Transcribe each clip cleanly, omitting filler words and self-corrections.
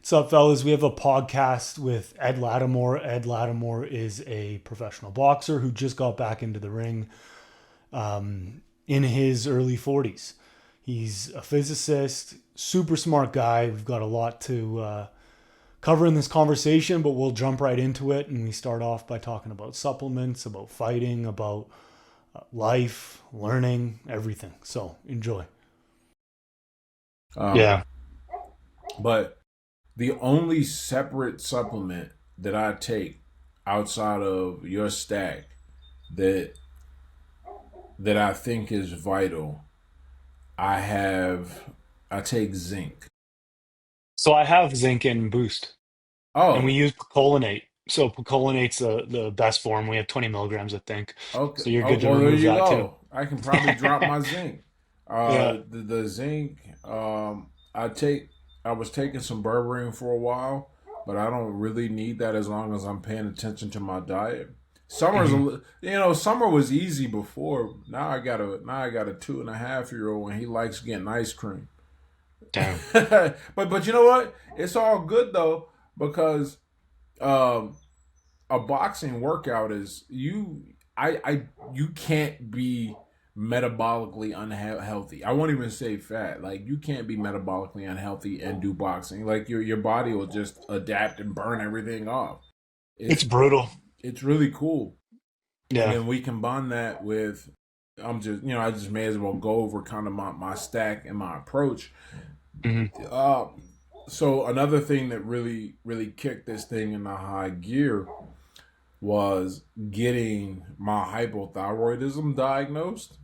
What's up, fellas? We have a podcast with Ed Latimore. Ed Latimore is a professional boxer who just got back into the ring in his early 40s. He's a physicist, super smart guy. We've got a lot to cover in this conversation, but we'll jump right into it. And we start off by talking about supplements, about fighting, about life, learning, everything. So enjoy. Um, Yeah. but the only separate supplement that I take outside of your stack that that I think is vital, I have I take zinc. So I have zinc and boost, and we Oh, use picolinate. So picolinate's the best form. We have 20 milligrams, I think. okay. So you're Oh, good to well, there remove you that too. go. I can probably drop my zinc. Yeah. The zinc. I take. I was taking some berberine for a while, but I don't really need that as long as I'm paying attention to my diet. Hmm. Summer was easy before. Now I got a 2.5-year old and he likes getting ice cream. Damn. but you know what? It's all good though because um, a boxing workout is you can't be metabolically unhealthy. I won't even say fat. Like you can't be metabolically unhealthy and do boxing. Like your body will just adapt and burn everything off. It's It's brutal. it's really cool. And Yeah. then we combine that with I just may as well go over kind of my stack and my approach. Hmm. Uh, so another thing that really kicked this thing in the high gear was getting my hypothyroidism diagnosed.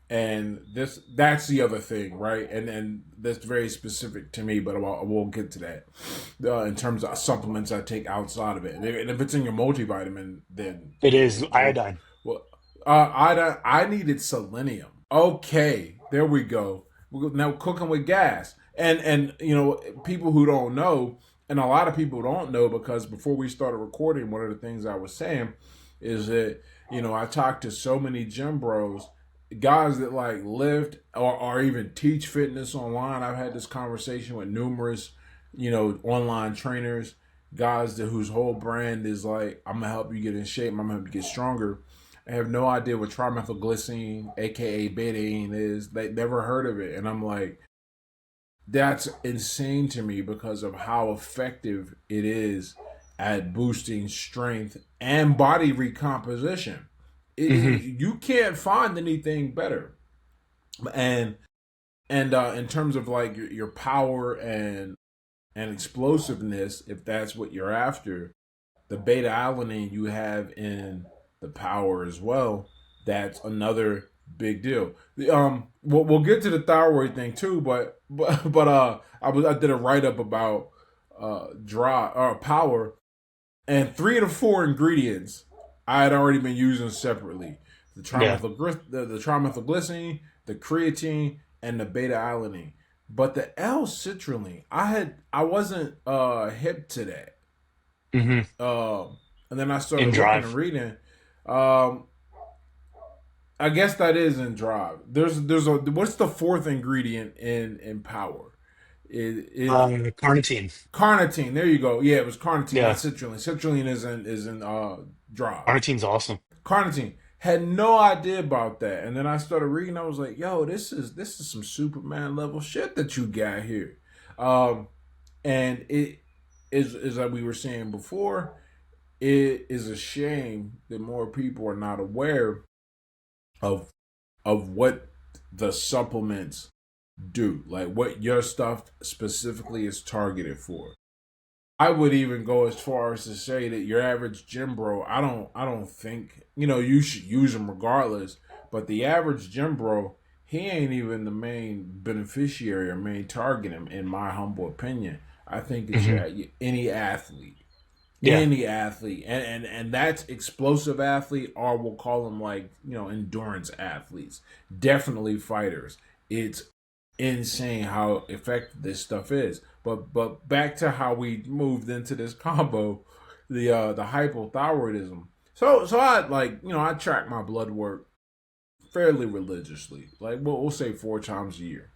And that's the other thing, right? And that's very specific to me, but I will get to that. In terms of supplements I take outside of it, and if it's in your multivitamin, then It is iodine. well, I needed selenium. Okay, there we go. We're now cooking with gas, and people who don't know, and a lot of people don't know because before we started recording, one of the things I was saying is that I talked to so many gym bros, guys that like lift or even teach fitness online. I've had this conversation with numerous online trainers, guys whose whole brand is like, I'm gonna help you get in shape, I'm gonna help you get stronger. I have no idea what trimethylglycine, aka betaine, is. They never heard of it, and I'm like, that's insane to me because of how effective it is at boosting strength and body recomposition. Hmm. You can't find anything better. And in terms of like your power and explosiveness, if that's what you're after, the beta alanine you have in the power as well, that's another big deal. We'll get to the thyroid thing too, but I did a write up about dry or power, and 3 to 4 ingredients I had already been using separately: Yeah. the trimethylglycine, the creatine, and the beta alanine. But the L-citrulline, I wasn't hip to that. Hmm. And then I In started looking and drive. reading. Um, I guess that is in drive. There's a what's the fourth ingredient in power? It Carnitine. carnitine. There you go. Yeah, it was carnitine, not Yeah. citrulline. Citrulline is in drive. Carnitine's awesome. Carnitine. Had no idea about that, and then I started reading. I was like, "Yo, this is some Superman level shit that you got here." Um, and it is like we were saying before. It is a shame that more people are not aware of what the supplements do, like what your stuff specifically is targeted for. I would even go as far as to say that your average gym bro, I don't think you should use them regardless. But the average gym bro, he ain't even the main beneficiary or main target in my humble opinion. I think it's Hmm. any athlete, Yeah. and that's explosive athlete, or we'll call them like endurance athletes, definitely fighters. It's insane how effective this stuff is. But back to how we moved into this combo, the hypothyroidism. So I I track my blood work fairly religiously, like we'll say 4 times a year.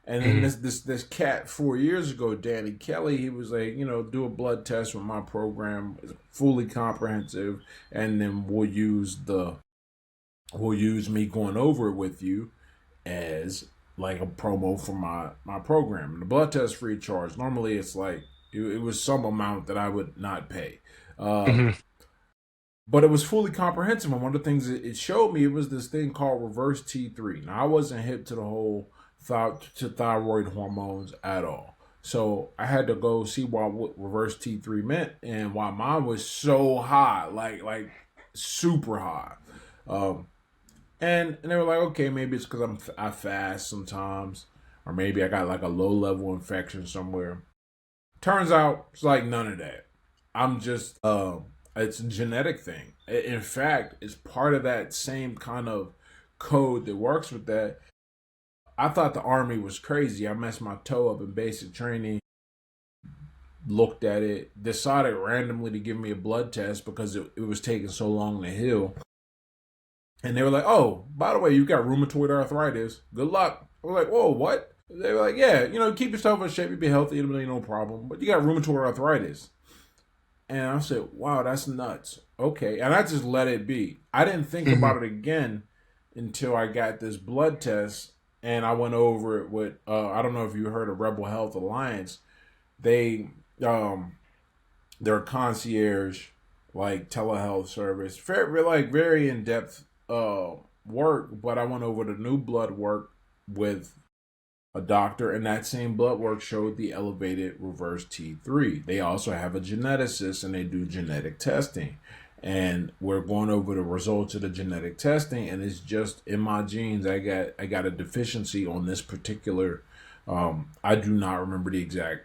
And then Hmm. this cat 4 years ago, Danny Kelly, he was like, do a blood test with my program, it's fully comprehensive, and then we'll use me going over it with you as like a promo for my program. And the blood test free of charge. Normally, it's like it was some amount that I would not pay. Uh, Hmm. but it was fully comprehensive. And one of the things it showed me, it was this thing called reverse T3. Now, I wasn't hip to the whole to thyroid hormones at all. So I had to go see what reverse T3 meant and why mine was so high, like super high. Um, and they were like, okay, maybe it's because I fast sometimes, or maybe I got like a low level infection somewhere. Turns out it's like none of that. I'm just it's a genetic thing. In fact, it's part of that same kind of code that works with that. I thought the army was crazy. I messed my toe up in basic training, looked at it, decided randomly to give me a blood test because it was taking so long to heal. And they were like, oh, by the way, you got rheumatoid arthritis. Good luck. I was like, whoa, what? They were like, yeah, keep yourself in shape, you be healthy, it'll be no problem. But you got rheumatoid arthritis. And I said, wow, that's nuts. Okay. And I just let it be. I didn't think Hmm. about it again until I got this blood test and I went over it with, I don't know if you heard of Rebel Health Alliance. They, um, their concierge, like telehealth service, very in depth work. But I went over the new blood work with a doctor, and that same blood work showed the elevated reverse T3. They also have a geneticist, and they do genetic testing. And we're going over the results of the genetic testing, and it's just in my genes. I got a deficiency on this particular. I do not remember the exact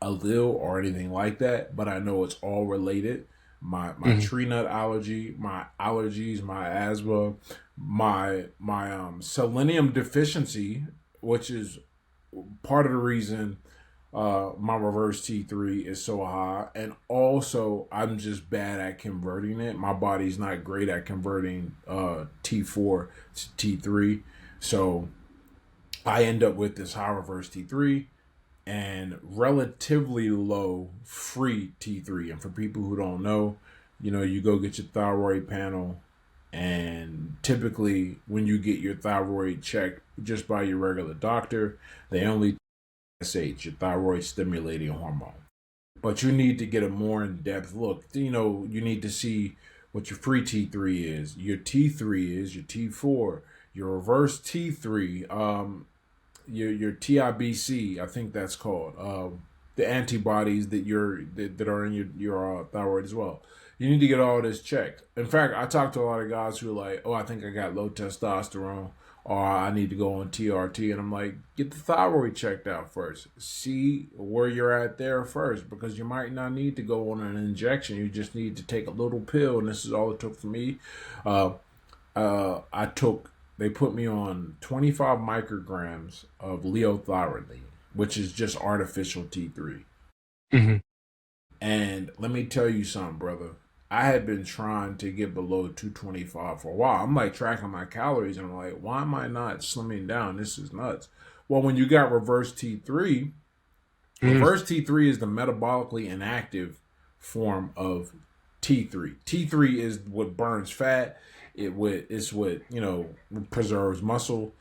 allele or anything like that, but I know it's all related. My Hmm. tree nut allergy, my allergies, my asthma, my selenium deficiency, which is part of the reason my reverse T3 is so high, and also I'm just bad at converting it. My body's not great at converting T4 to T3, so I end up with this high reverse T3 and relatively low free T3. And for people who don't know, you go get your thyroid panel, and typically when you get your thyroid checked just by your regular doctor, they only TSH, your thyroid stimulating hormone. But you need to get a more in depth look. You need to see what your free T3 is, your T3 is, your T4, your reverse T3, your TIBC, I think that's called, the antibodies that are in your thyroid as well. You need to get all this checked. In fact, I talked to a lot of guys who are like, "Oh, I think I got low testosterone, or I need to go on TRT," and I'm like, "Get the thyroid checked out first. See where you're at there first, because you might not need to go on an injection. You just need to take a little pill, and this is all it took for me. Uh, I took they put me on 25 micrograms of leothyroxine, which is just artificial T3. Hmm. And let me tell you something, brother. I had been trying to get below 225 for a while. I'm like tracking my calories and I'm like, why am I not slimming down? This is nuts. Well, when you got Hmm. reverse T3 is the metabolically inactive form of T3. T3 is what burns fat. It's what preserves muscle.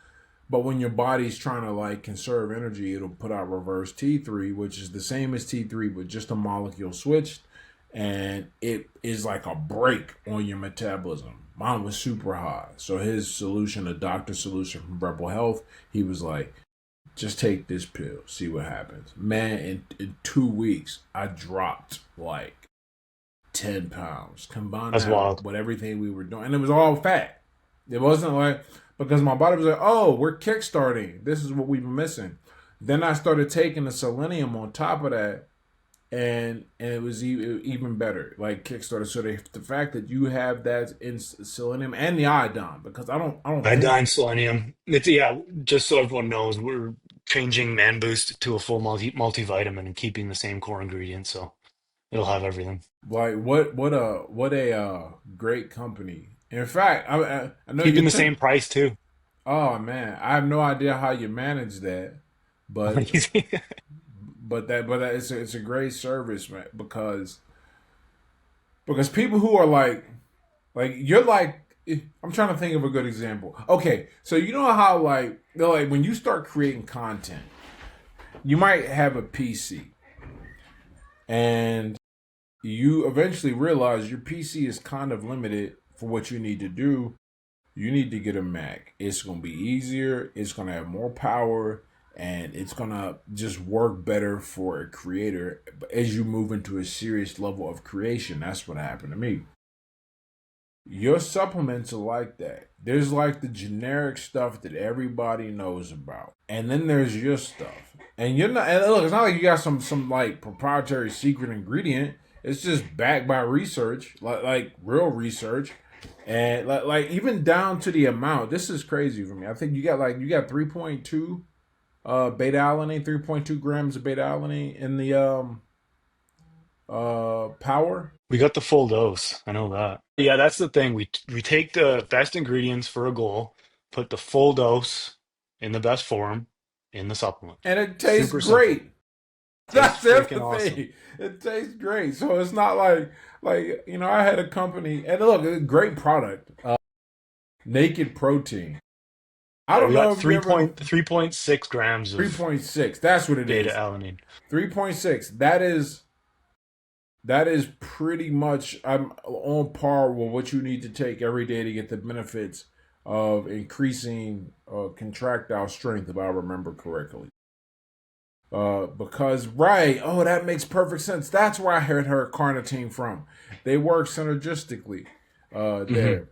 But when your body's trying to like conserve energy, it'll put out reverse T3, which is the same as T3, but just a molecule switched, and it is like a brake on your metabolism. Mine was super high, so his solution, a doctor solution from Rebel Health, he was like, just take this pill, see what happens. Man, in 2 weeks, I dropped like 10 pounds. Combine That's that wild. with everything we were doing. And it was all fat. It wasn't like, because my body was like, oh, we're kickstarting. This is what we've been missing. Then I started taking the selenium on top of that, and it was even better, like Kickstarter. So the fact that you have that in selenium and the iodine, because I don't think Iodine, selenium. It's yeah. Just so everyone knows, we're changing Man Boost to a full multivitamin and keeping the same core ingredients, so it'll have everything. like what a great company. In fact, I know Keeping you the took. same price too. Oh man, I have no idea how you manage that. but it's a great service, man, because people who are like you're like I'm trying to think of a good example. Okay, so you know how like they're like when you start creating content, you might have a PC and you eventually realize your PC is kind of limited for what you need to do. You need to get a Mac. It's going to be easier, it's going to have more power, and it's going to just work better for a creator as you move into a serious level of creation. That's what happened to me. Your supplements are like that. There's like the generic stuff that everybody knows about, and then there's your stuff. And you're not. And look, it's not like you got some like proprietary secret ingredient. It's just backed by research, like real research, and like even down to the amount. This is crazy for me. I think you got 3.2 beta alanine, 3.2 grams of beta alanine in the power. We got the full dose. I know that. Yeah, that's the thing. We take the best ingredients for a goal, put the full dose in the best form in the supplement. And it tastes Super simple. great. Tastes That's freaking the awesome. thing. It tastes great. So it's not like I had a company and look, it's a great product. Naked Protein. I Yeah, don't we know got if you ever 3.6 grams of 3.6. That's what it beta is. alanine. 3.6. That is pretty much I'm on par with what you need to take every day to get the benefits of increasing contractile strength, if I remember correctly. Because right, oh, that makes perfect sense. That's where I heard her carnitine from. They work synergistically Hmm. there.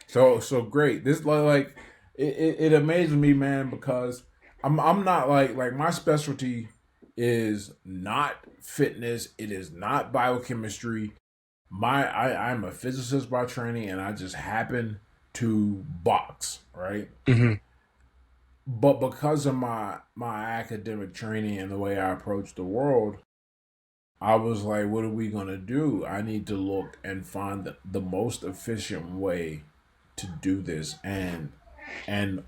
So great. This like it amazes me, man, because I'm not like my specialty is not fitness. It is not biochemistry. I'm a physicist by training, and I just happen to box, right? Hmm. But because of my academic training and the way I approach the world, I was like, what are we gonna do? I need to look and find the most efficient way to do this, and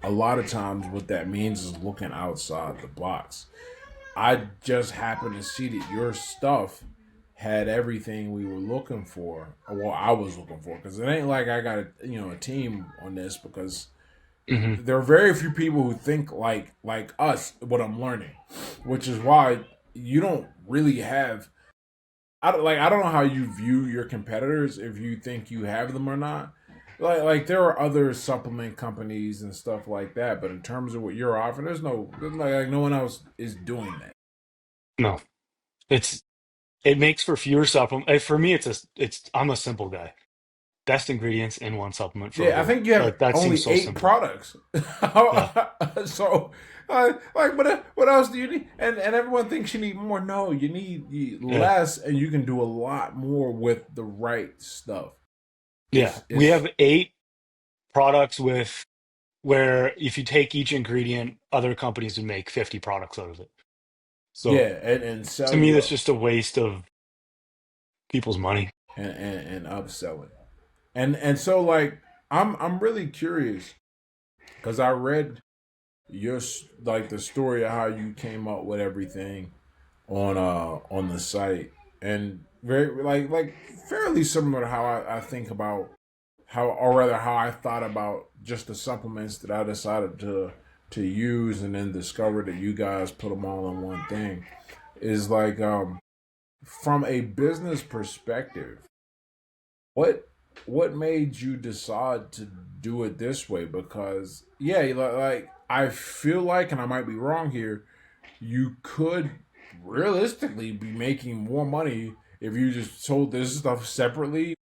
a lot of times what that means is looking outside the box. I just happened to see that your stuff had everything we were looking for. Well, I was looking for because it ain't like I got a team on this because Hmm. there are very few people who think like us. What I'm learning, which is why you don't really have. I don't know how you view your competitors if you think you have them or not. Like there are other supplement companies and stuff like that, but in terms of what you're offering, there's like no one else is doing that. No, it's it makes for fewer supplement. For me, I'm a simple guy. Best ingredients in one supplement for a Yeah, I goal. think you have Like that seems only so eight simple. products. Yeah, So, like, what else do you need? And everyone thinks you need more. No, you need yeah, less, and you can do a lot more with the right stuff. yeah. We It's have 8 products with where if you take each ingredient, other companies would make 50 products out of it. So yeah, and to sell me, you that's up just a waste of people's money. and upselling. And so like I'm really curious because I read your like the story of how you came up with everything on the site and very like fairly similar to how I think about how or rather how I thought about just the supplements that I decided to use and then discovered that you guys put them all in one thing is like from a business perspective what what made you decide to do it this way? Because yeah, like I feel like, and I might be wrong here, you could realistically be making more money if you just sold this stuff separately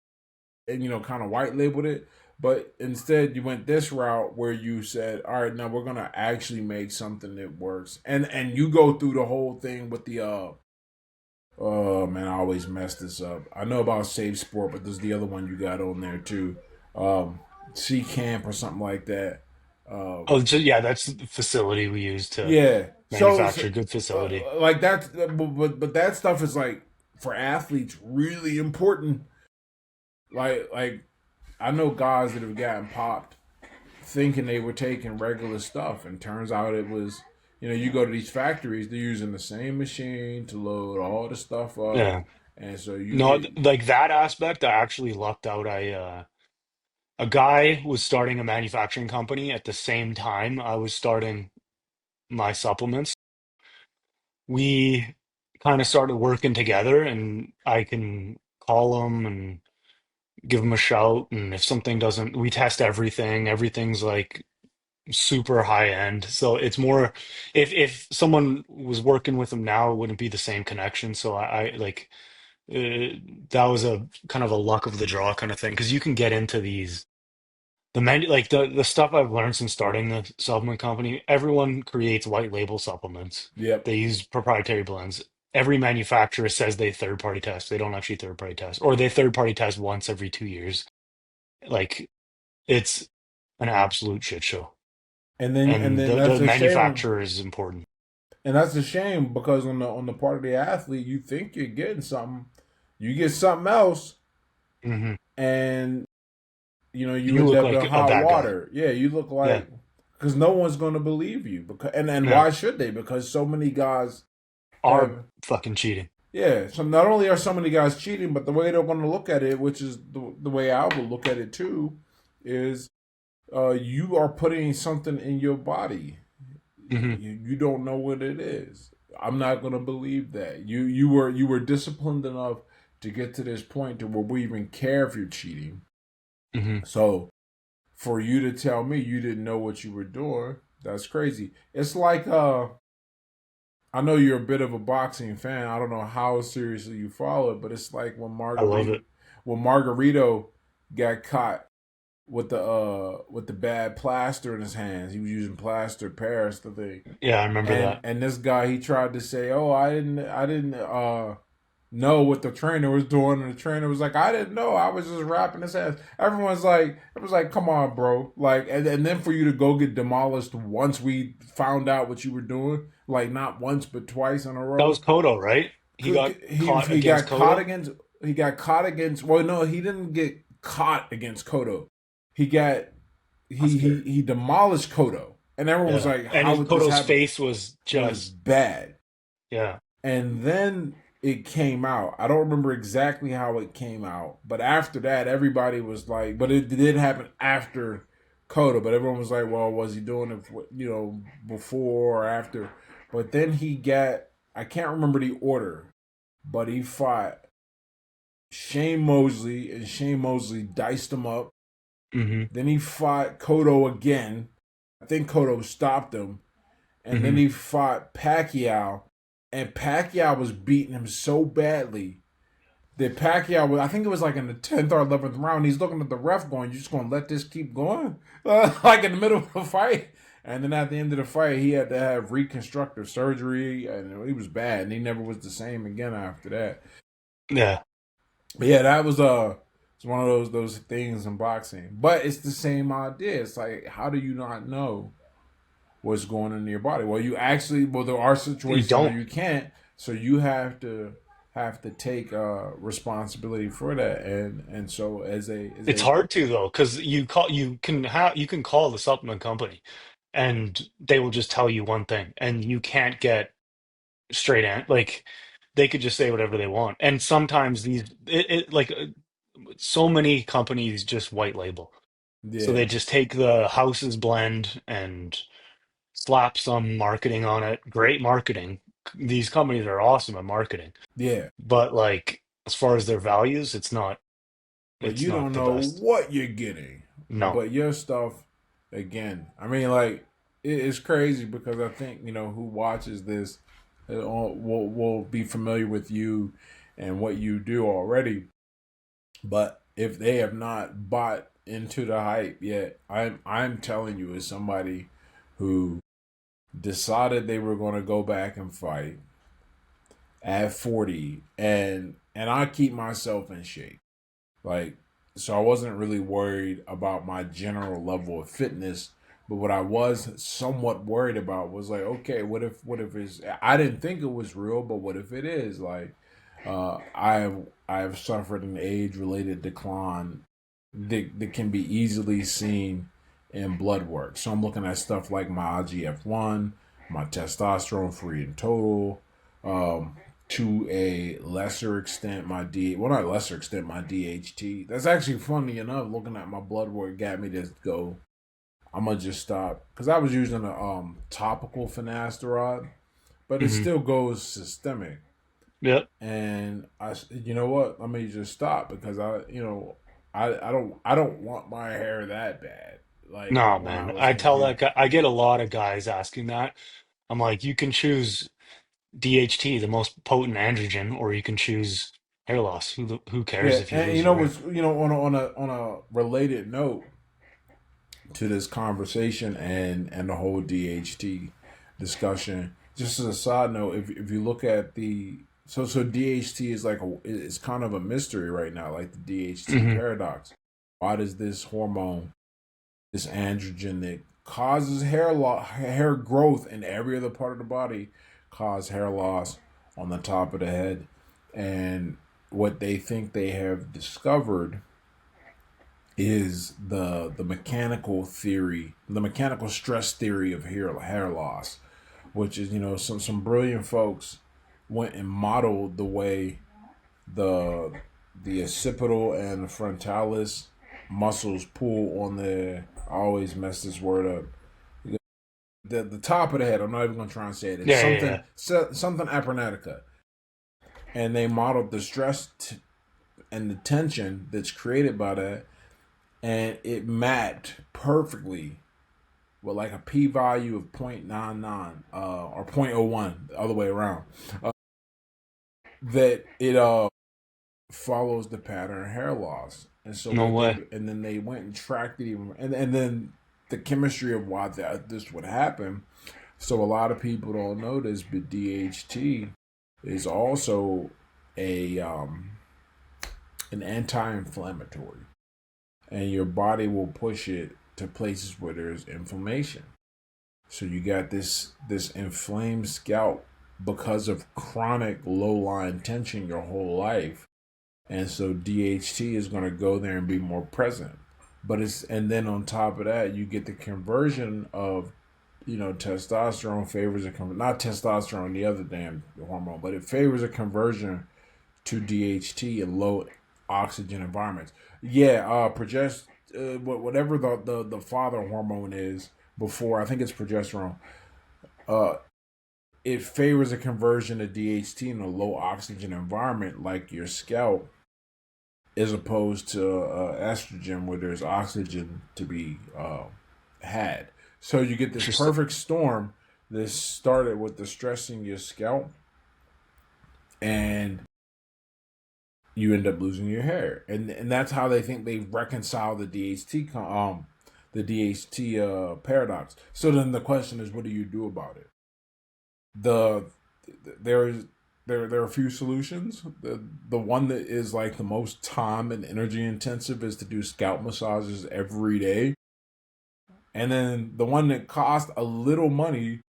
and kind of white labeled it. But instead, you went this route where you said, "All right, now we're gonna actually make something that works," and you go through the whole thing with the oh man, I always mess this up. I know about Save Sport, but there's the other one you got on there too. C Camp or something like that. Oh, so yeah, that's the facility we use to Yeah. So manufacture. Good facility. like that, but that stuff is like for athletes really important. Like I know guys that have gotten popped thinking they were taking regular stuff, and turns out You go to these factories, they're using the same machine to load all the stuff up, Yeah. and so you No, get. like that aspect, I actually lucked out. A guy was starting a manufacturing company at the same time I was starting my supplements. We kind of started working together, and I can call him and give him a shout. And if something doesn't, we test everything. Everything's like super high end. So it's more, if someone was working with him now, it wouldn't be the same connection. So I like that was a kind of a luck of the draw kind of thing, because you can get into these. The menu, like the stuff I've learned since starting the supplement company, everyone creates white label supplements. Yep. They use proprietary blends. Every manufacturer says they third party test. They don't actually third party test, or they third party test once every 2 years. Like it's an absolute shit show. And then And that's the a shame. manufacturer is important. And that's a shame because on the part of the athlete, you think you're getting something, you get something else, Hmm. and you You end look up in like a hot bad guy. water. Yeah, you look Yeah, like, because no one's going to believe you, because and yeah, why should they? Because so many guys are have. fucking cheating. Yeah, so not only are so many guys cheating, but the way they're going to look at it, which is the way I would look at it too, is you are putting something in your body. Hmm. You don't know what it is. I'm not going to believe that. You were disciplined enough to get to this point to where we even care if you're cheating. Hmm. So for you to tell me you didn't know what you were doing, that's crazy. It's like I know you're a bit of a boxing fan. I don't know how seriously you follow it, but it's like I love it. When Margarito got caught with the bad plaster in his hands. He was using plaster Paris, the thing. Yeah, I remember And that. and this guy, he tried to say, "Oh, I didn't know what the trainer was doing," and the trainer was like, "I didn't know. I was just wrapping his ass." Everyone's like, it was like, "Come on, bro!" Like, and then for you to go get demolished once we found out what you were doing, like not once but twice in a That was row. Kodo, right? He got He caught he against got caught Kodo. against he got caught against. Well, no, he didn't get caught against Kodo. He got he demolished Kodo, and everyone was Yeah. like, And "How his would this Kodo's happen?" face was It was just, bad. yeah. And then it came out. I don't remember exactly how it came out, but after that, everybody was like, but it did happen after Coda. But everyone was like, well, was he doing it, before or after? But then he got, I can't remember the order, but he fought Shane Mosley, and Shane Mosley diced him up. Hmm. Then he fought Kodo again. I think Kodo stopped him. And then Hmm. he fought Pacquiao, and Pacquiao was beating him so badly that Pacquiao was, I think it was like in the 10th or 11th round, he's looking at the ref going, "You just going to let this keep going?" Like in the middle of the fight. And then at the end of the fight, he had to have reconstructive surgery, and he was bad, and he never was the same again after that. Yeah. But yeah, that was it's one of those things in boxing. But it's the same idea. It's like, how do you not know what's going on in your body? Well, there are You situations where don't. you can't, so you have to take responsibility for that. And so as It's a hard to though, because you can call the supplement company and they will just tell you one thing, and you can't get straight like they could just say whatever they want. And sometimes so many companies just white label. So they Yeah, just take the house's blend and slap some marketing on it. Great marketing. These companies are awesome at marketing. yeah, But like as far as their values, but it's you not don't the know best. what you're getting. No. But your stuff, again, I mean, like, it's crazy because I think who watches this will be familiar with you and what you do already. But if they have not bought into the hype yet, I'm telling you, as somebody who decided they were going to go back and fight at 40, and I keep myself in shape. Like, so I wasn't really worried about my general level of fitness, but what I was somewhat worried about was like, okay, what if it's, I didn't think it was real, but what if it is? Like, I've suffered an age related decline that can be easily seen in blood work. So I'm looking at stuff like my IGF-1. my testosterone free in total. Um, to a lesser extent, well, not lesser extent, my DHT. That's actually funny enough. Looking at my blood work got me to go. I'm gonna just stop because I was using a topical finasteride, but it Hmm. still goes systemic. Yep. And you know what? Let me just stop because I don't want my hair that bad. Like No, when I man. was I tell comparing. that guy, I get a lot of guys asking that. I'm like, you can choose DHT, the most potent androgen, or you can choose hair loss. Who cares Yeah, if you and lose your hair? on a related note to this conversation and the whole DHT discussion. Just as a side note, if you look at the so DHT is it's kind of a mystery right now, like the DHT Hmm. paradox. Why does this hormone, this androgen that causes hair growth in every other part of the body, cause hair loss on the top of the head? And what they think they have discovered is the mechanical theory, the mechanical stress theory of hair loss, which is some brilliant folks went and modeled the way the the occipital and the frontalis muscles pull on the, I always mess this word up, the top of the head. I'm not even gonna try and say it. It's Yeah, yeah, yeah. something apernatica, and they modeled the and the tension that's created by that, and it mapped perfectly with like a p-value of 0.99 or zero point zero 0.01, the other way around, that it follows the pattern of hair loss. And so No way. and then they went and tracked it even, and then the chemistry of why this would happen. So a lot of people don't know this, but DHT is also a an anti-inflammatory, and your body will push it to places where there's inflammation. So you got this inflamed scalp because of chronic low line tension your whole life. And so DHT is going to go there and be more present. But it's, and then on top of that, you get the conversion of, testosterone favors not testosterone, the other damn hormone, but it favors a conversion to DHT in low oxygen environments. Yeah, whatever the father hormone is before, I think it's progesterone. Uh, it favors a conversion to DHT in a low oxygen environment like your scalp, as opposed to estrogen where there's oxygen to be had. So you get this Interesting. perfect storm. This started with the stressing your scalp, and you end up losing your hair, and that's how they think they reconcile the DHT paradox. So then the question is, what do you do about it? The there is there are a few solutions. The one that is like the most time and energy intensive is to do scalp massages every day, and then the one that costs a little money,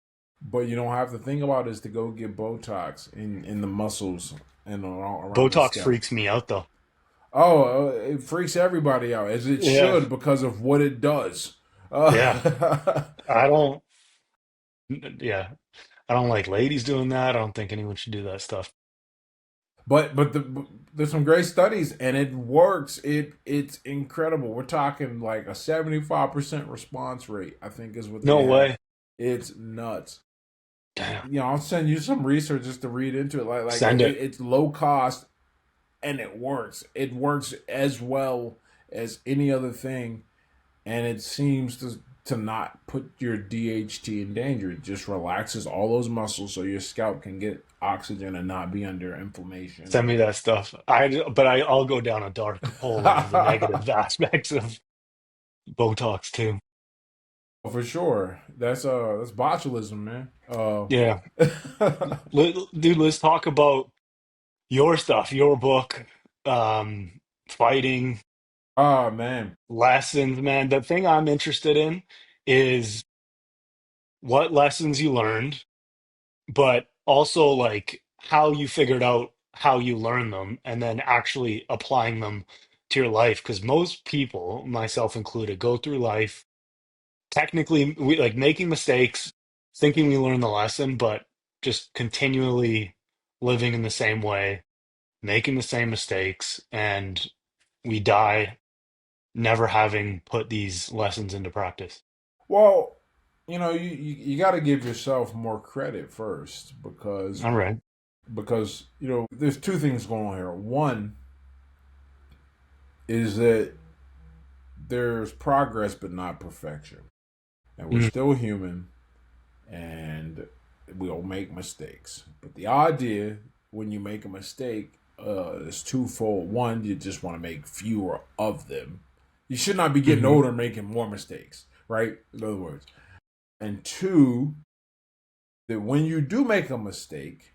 but you don't have to think about, is to go get Botox in the muscles and around the Botox scalp. freaks me out though. Oh, it freaks everybody out, as it Yeah. should, because of what it does. Yeah. Uh, I don't, yeah. I don't like ladies doing that. I don't think anyone should do that stuff. there's some great studies, and it works. It's incredible. We're talking like a 75% response rate, I think, is what they No have. way. It's nuts. Damn. I'll send you some research just to read into it. Send it. It's low cost, and it works. It works as well as any other thing, and it seems to not put your DHT in danger. It just relaxes all those muscles so your scalp can get oxygen and not be under Send inflammation. me that stuff. I'll go down a dark hole of the negative aspects of Botox too. For sure. That's botulism, man. Yeah. Dude, let's talk about your stuff, your book, fighting oh man. lessons, man. The thing I'm interested in is what lessons you learned, but also like how you figured out how you learn them and then actually applying them to your life. Because most people, myself included, go through life technically like making mistakes, thinking we learned the lesson, but just continually living in the same way, making the same mistakes, and we die never having put these lessons into practice. Well, you got to give yourself more credit first All right. because there's two things going on here. One is that there's progress but not perfection, and we're Mm, still human, and we'll make mistakes. But the idea when you make a mistake is twofold. One, you just want to make fewer of them. You should not be getting hmm older and making more mistakes, right? In other words. And two, that when you do make a mistake,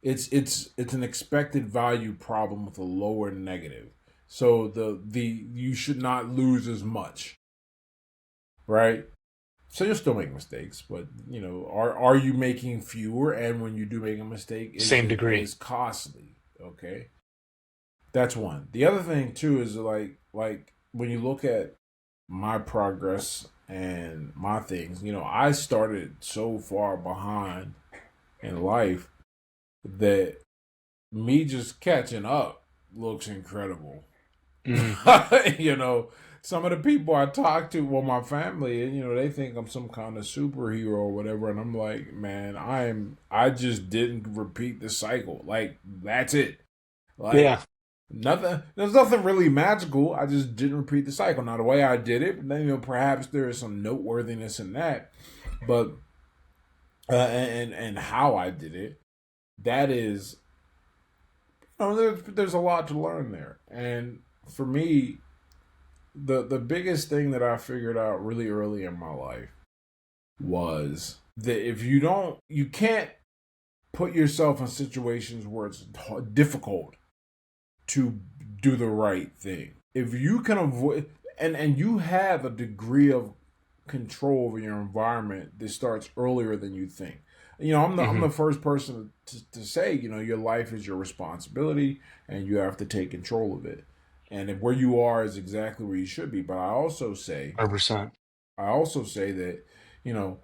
it's an expected value problem with a lower negative. So the you should not lose as much, right? So you'll still make mistakes, but are you making fewer? And when you do make a mistake, is Same it degree. is costly? Okay, that's one. The other thing too is like when you look at my progress and my things, I started so far behind in life that me just catching up looks incredible. hmm you know, some of the people I talk to, well, my family, and they think I'm some kind of superhero or whatever, and I'm like, man, I just didn't repeat the cycle. Like that's it. Like Yeah. nothing. There's nothing really magical. I just didn't repeat the cycle. Now the way I did it, then perhaps there is some noteworthiness in that, but and how I did it, that is, there's a lot to learn there. And for me, the biggest thing that I figured out really early in my life was that if you can't put yourself in situations where it's difficult to do the right thing. If you can avoid, and you have a degree of control over your environment that starts earlier than you think. I'm hmm the first person to say, your life is your responsibility and you have to take control of it. And if where you are is exactly where you should be. But100%. I also say that, you know,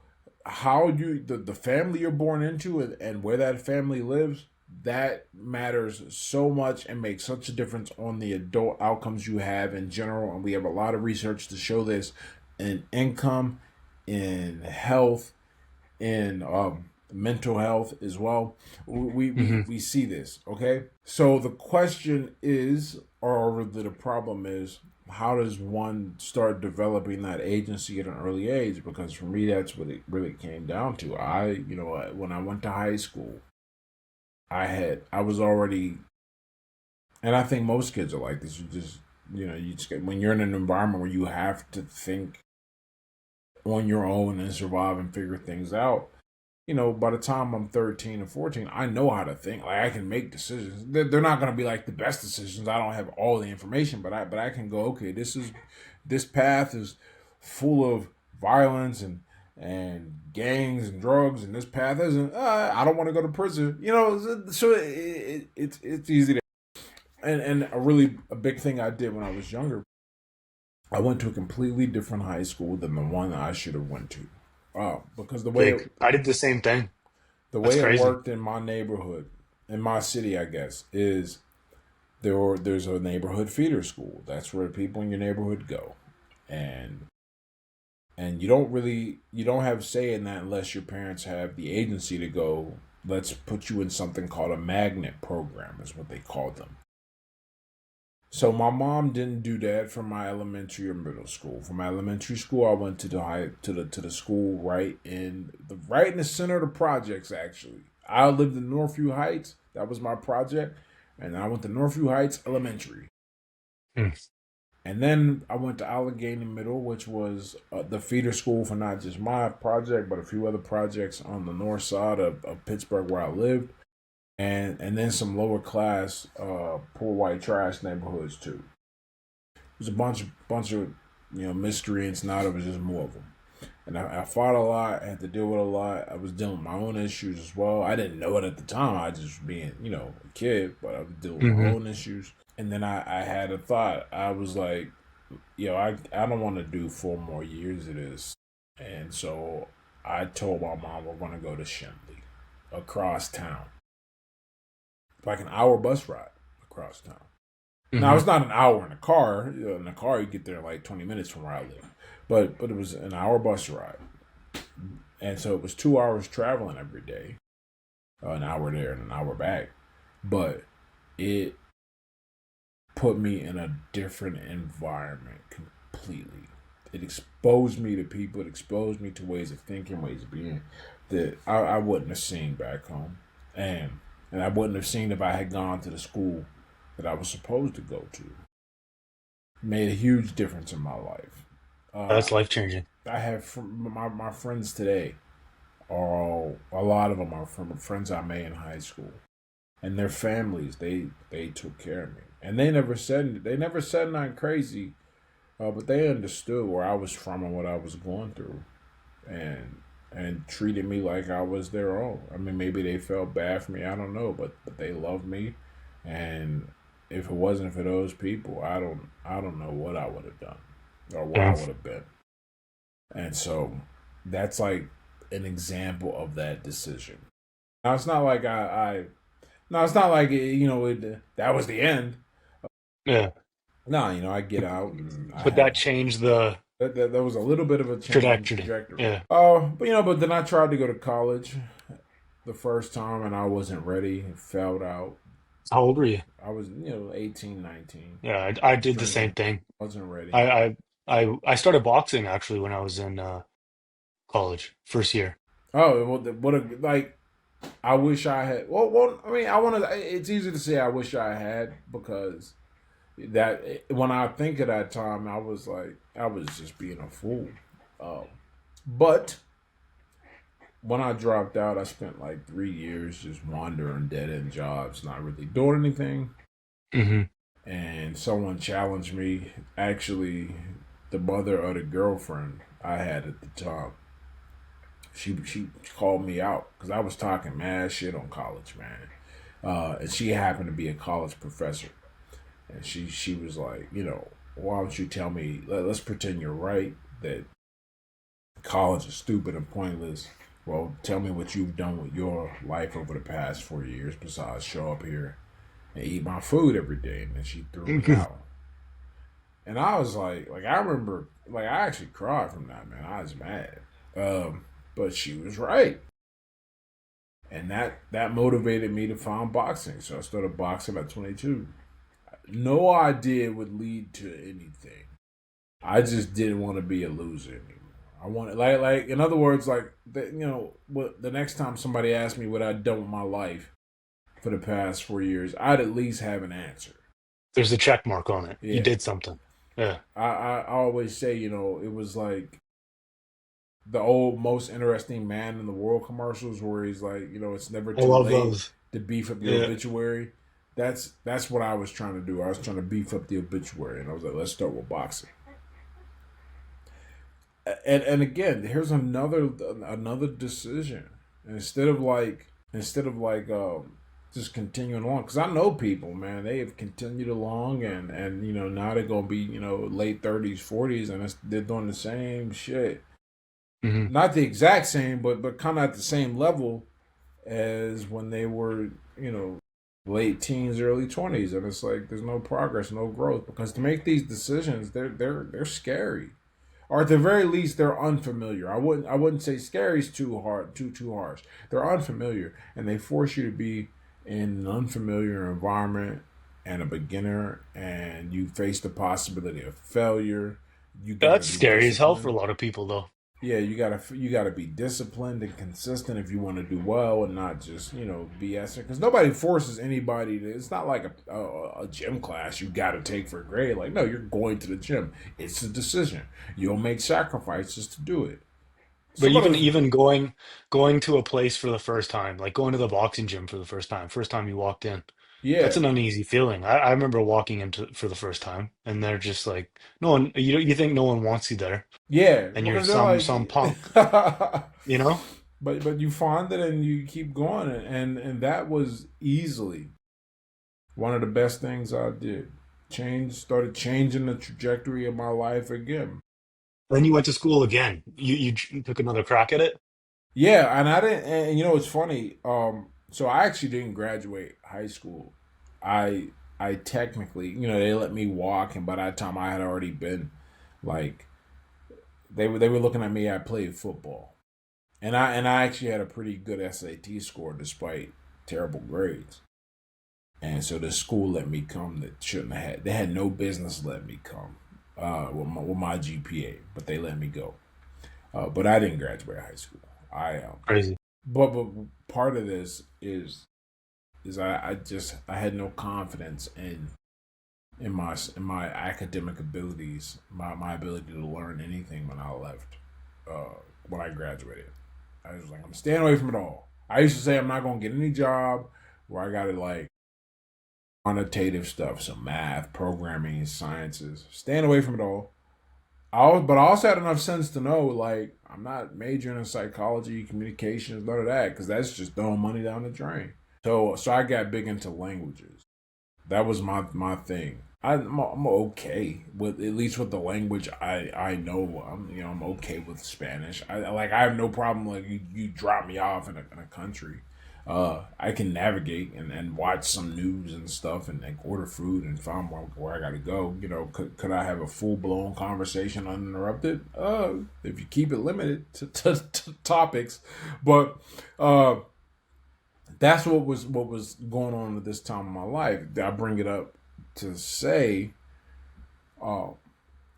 how the family you're born into and where that family lives, that matters so much and makes such a difference on the adult outcomes you have in general. And we have a lot of research to show this in income, in health, in mental health as well. hmm We see this, okay? So the question is, or the problem is, how does one start developing that agency at an early age? Because for me, that's what it really came down to. When I went to high school, I was already, and I think most kids are like this. You just when you're in an environment where you have to think on your own and survive and figure things out. By the time I'm 13 or 14, I know how to think. Like I can make decisions. They're not going to be like the best decisions. I don't have all the information, but I can go, okay, this path is full of violence and gangs and drugs, and this path isn't. I don't want to go to prison. So it's easy to. And a big thing I did when I was younger, I went to a completely different high school than the one that I should have went to. Because Big. I did the same thing. the That's way it crazy. worked in my neighborhood, in my city, I guess, is there's a neighborhood feeder school. That's where people in your neighborhood go, and you don't have say in that unless your parents have the agency to go. Let's put you in something called a magnet program, is what they called them. So my mom didn't do that for my elementary or middle school. For my elementary school, I went to the school right in the center of the projects. Actually, I lived in Northview Heights. That was my project, and I went to Northview Heights Elementary. Mm. And then I went to Allegheny Middle, which was the feeder school for not just my project, but a few other projects on the north side of Pittsburgh where I lived, and then some lower class, poor white trash neighborhoods too. It was a bunch of miscreants. Now there was just more of them, and I fought a lot. I had to deal with a lot. I was dealing with my own issues as well. I didn't know it at the time. I just being a kid, but I was dealing with my hmm own issues. And then I had a thought. I was like, I don't want to do 4 more years of this, and so I told my mom we're going to go to Shenley, across town, like an hour bus ride across town. Now Hmm. it's not an hour in a car. In a car, you get there in like 20 minutes from where I live, but it was an hour bus ride, and so it was 2 hours traveling every day, an hour there and an hour back. But it put me in a different environment completely. It exposed me to people. It exposed me to ways of thinking, ways of being that I wouldn't have seen back home, and and I wouldn't have seen if I had gone to the school that I was supposed to go to. Made a huge difference in my life. Uh, That's life changing. I have my friends today are all, a lot of them are from friends I made in high school, and their families. They took care of me, and they never said nothing crazy, but they understood where I was from and what I was going through, and and treated me like I was their own. I mean, maybe they felt bad for me. I don't know, but they loved me, and if it wasn't for those people, I don't know what I would have done or where I Yeah. would have been. And so that's like an example of that decision. Now it's not like I no, it's not like that was the end. Yeah. No, I get out and I But have that changed the that was a little bit of a change in trajectory. trajectory. Yeah. But then I tried to go to college the first time and I wasn't ready and failed out. How old were you? I was 18, 19, Yeah, I did the same drinking, thing. wasn't ready. I started boxing actually when I was in college, first year. Oh, well, what a like I wish I had. I mean, I want to. It's easy to say I wish I had because that when I think of that time, I was like, I was just being a fool. Um, but when I dropped out, I spent like 3 years just wandering dead end jobs, not really doing anything. Hmm. And someone challenged me. Actually, the mother of the girlfriend I had at the time, she called me out because I was talking mad shit on college, man. And she happened to be a college professor, and she was like, why don't you tell me? Let's pretend you're right that college is stupid and pointless. Well, tell me what you've done with your life over the past 4 years besides show up here and eat my food every day. And then she threw me out. And I was like I remember, like I actually cried from that, man. I was mad. But she was right. And that motivated me to find boxing. So I started boxing at 22. No idea it would lead to anything. I just didn't want to be a loser anymore. I wanted like in other words, like what the next time somebody asked me what I'd done with my life for the past 4 years, I'd at least have an answer. There's a check mark on it. You Yeah, did something. Yeah. I always say it was like the old most interesting man in the world commercials where he's like, it's never I too love late those. to beef up your Yeah. obituary. That's what I was trying to do. I was trying to beef up the obituary, and I was like, let's start with boxing. And again, here's another decision. Instead of like just continuing along, because I know people, man, they have continued along, and now they're gonna be late 30s, 40s, and they're doing the same shit. Hmm. Not the exact same, but kind of at the same level as when they were late teens, early 20s, and it's like there's no progress, no growth, because to make these decisions, they're scary, or at the very least they're unfamiliar. I wouldn't say scary is too hard, too harsh. They're unfamiliar, and they force you to be in an unfamiliar environment and a beginner, and you face the possibility of failure. You got to That's be scary as hell for a disciplined. lot of people, though. Yeah, you gotta be disciplined and consistent if you want to do well, and not just BS. Because nobody forces anybody to. It's not like a gym class you got to take for a grade. Like, no, you're going to the gym. It's a decision. You'll make sacrifices to do it. But Some even others, even going to a place for the first time, like going to the boxing gym for the first time you walked in, that's yeah, an uneasy feeling. I remember walking into for the first time, and they're just like, no one. You think no one wants you there, yeah, and you're because they're some punk, like, you know? but you find it and you keep going, and that was easily one of the best things I did. Started changing the trajectory of my life again. Then you went to school again. You took another crack at it. Yeah, and I didn't. And you know, it's funny. So I actually didn't graduate high school. I I technically, they let me walk, and by that time I had already been like they were looking at me. I played football, and I actually had a pretty good SAT score despite terrible grades. And so the school let me come that shouldn't have had. They had no business letting me come with my GPA, but they let me go. But I didn't graduate high school. Crazy. But part of this is I had no confidence in my academic abilities, my ability to learn anything when I left, when I graduated. I was like, I'm staying away from it all. I used to say I'm not gonna get any job where I got to like quantitative stuff, some math, programming, sciences. Staying away from it all. But I also had enough sense to know, like, I'm not majoring in psychology, communications, none of that, because that's just throwing money down the drain. So I got big into languages. That was my thing. I'm okay with, at least with the language I know. I'm okay with Spanish. I have no problem, like, you drop me off in a country. I can navigate and watch some news and stuff, and like order food and find where I gotta go. Could I have a full blown conversation uninterrupted? If you keep it limited to topics, but uh, that's what was going on at this time of my life. I bring it up to say, uh,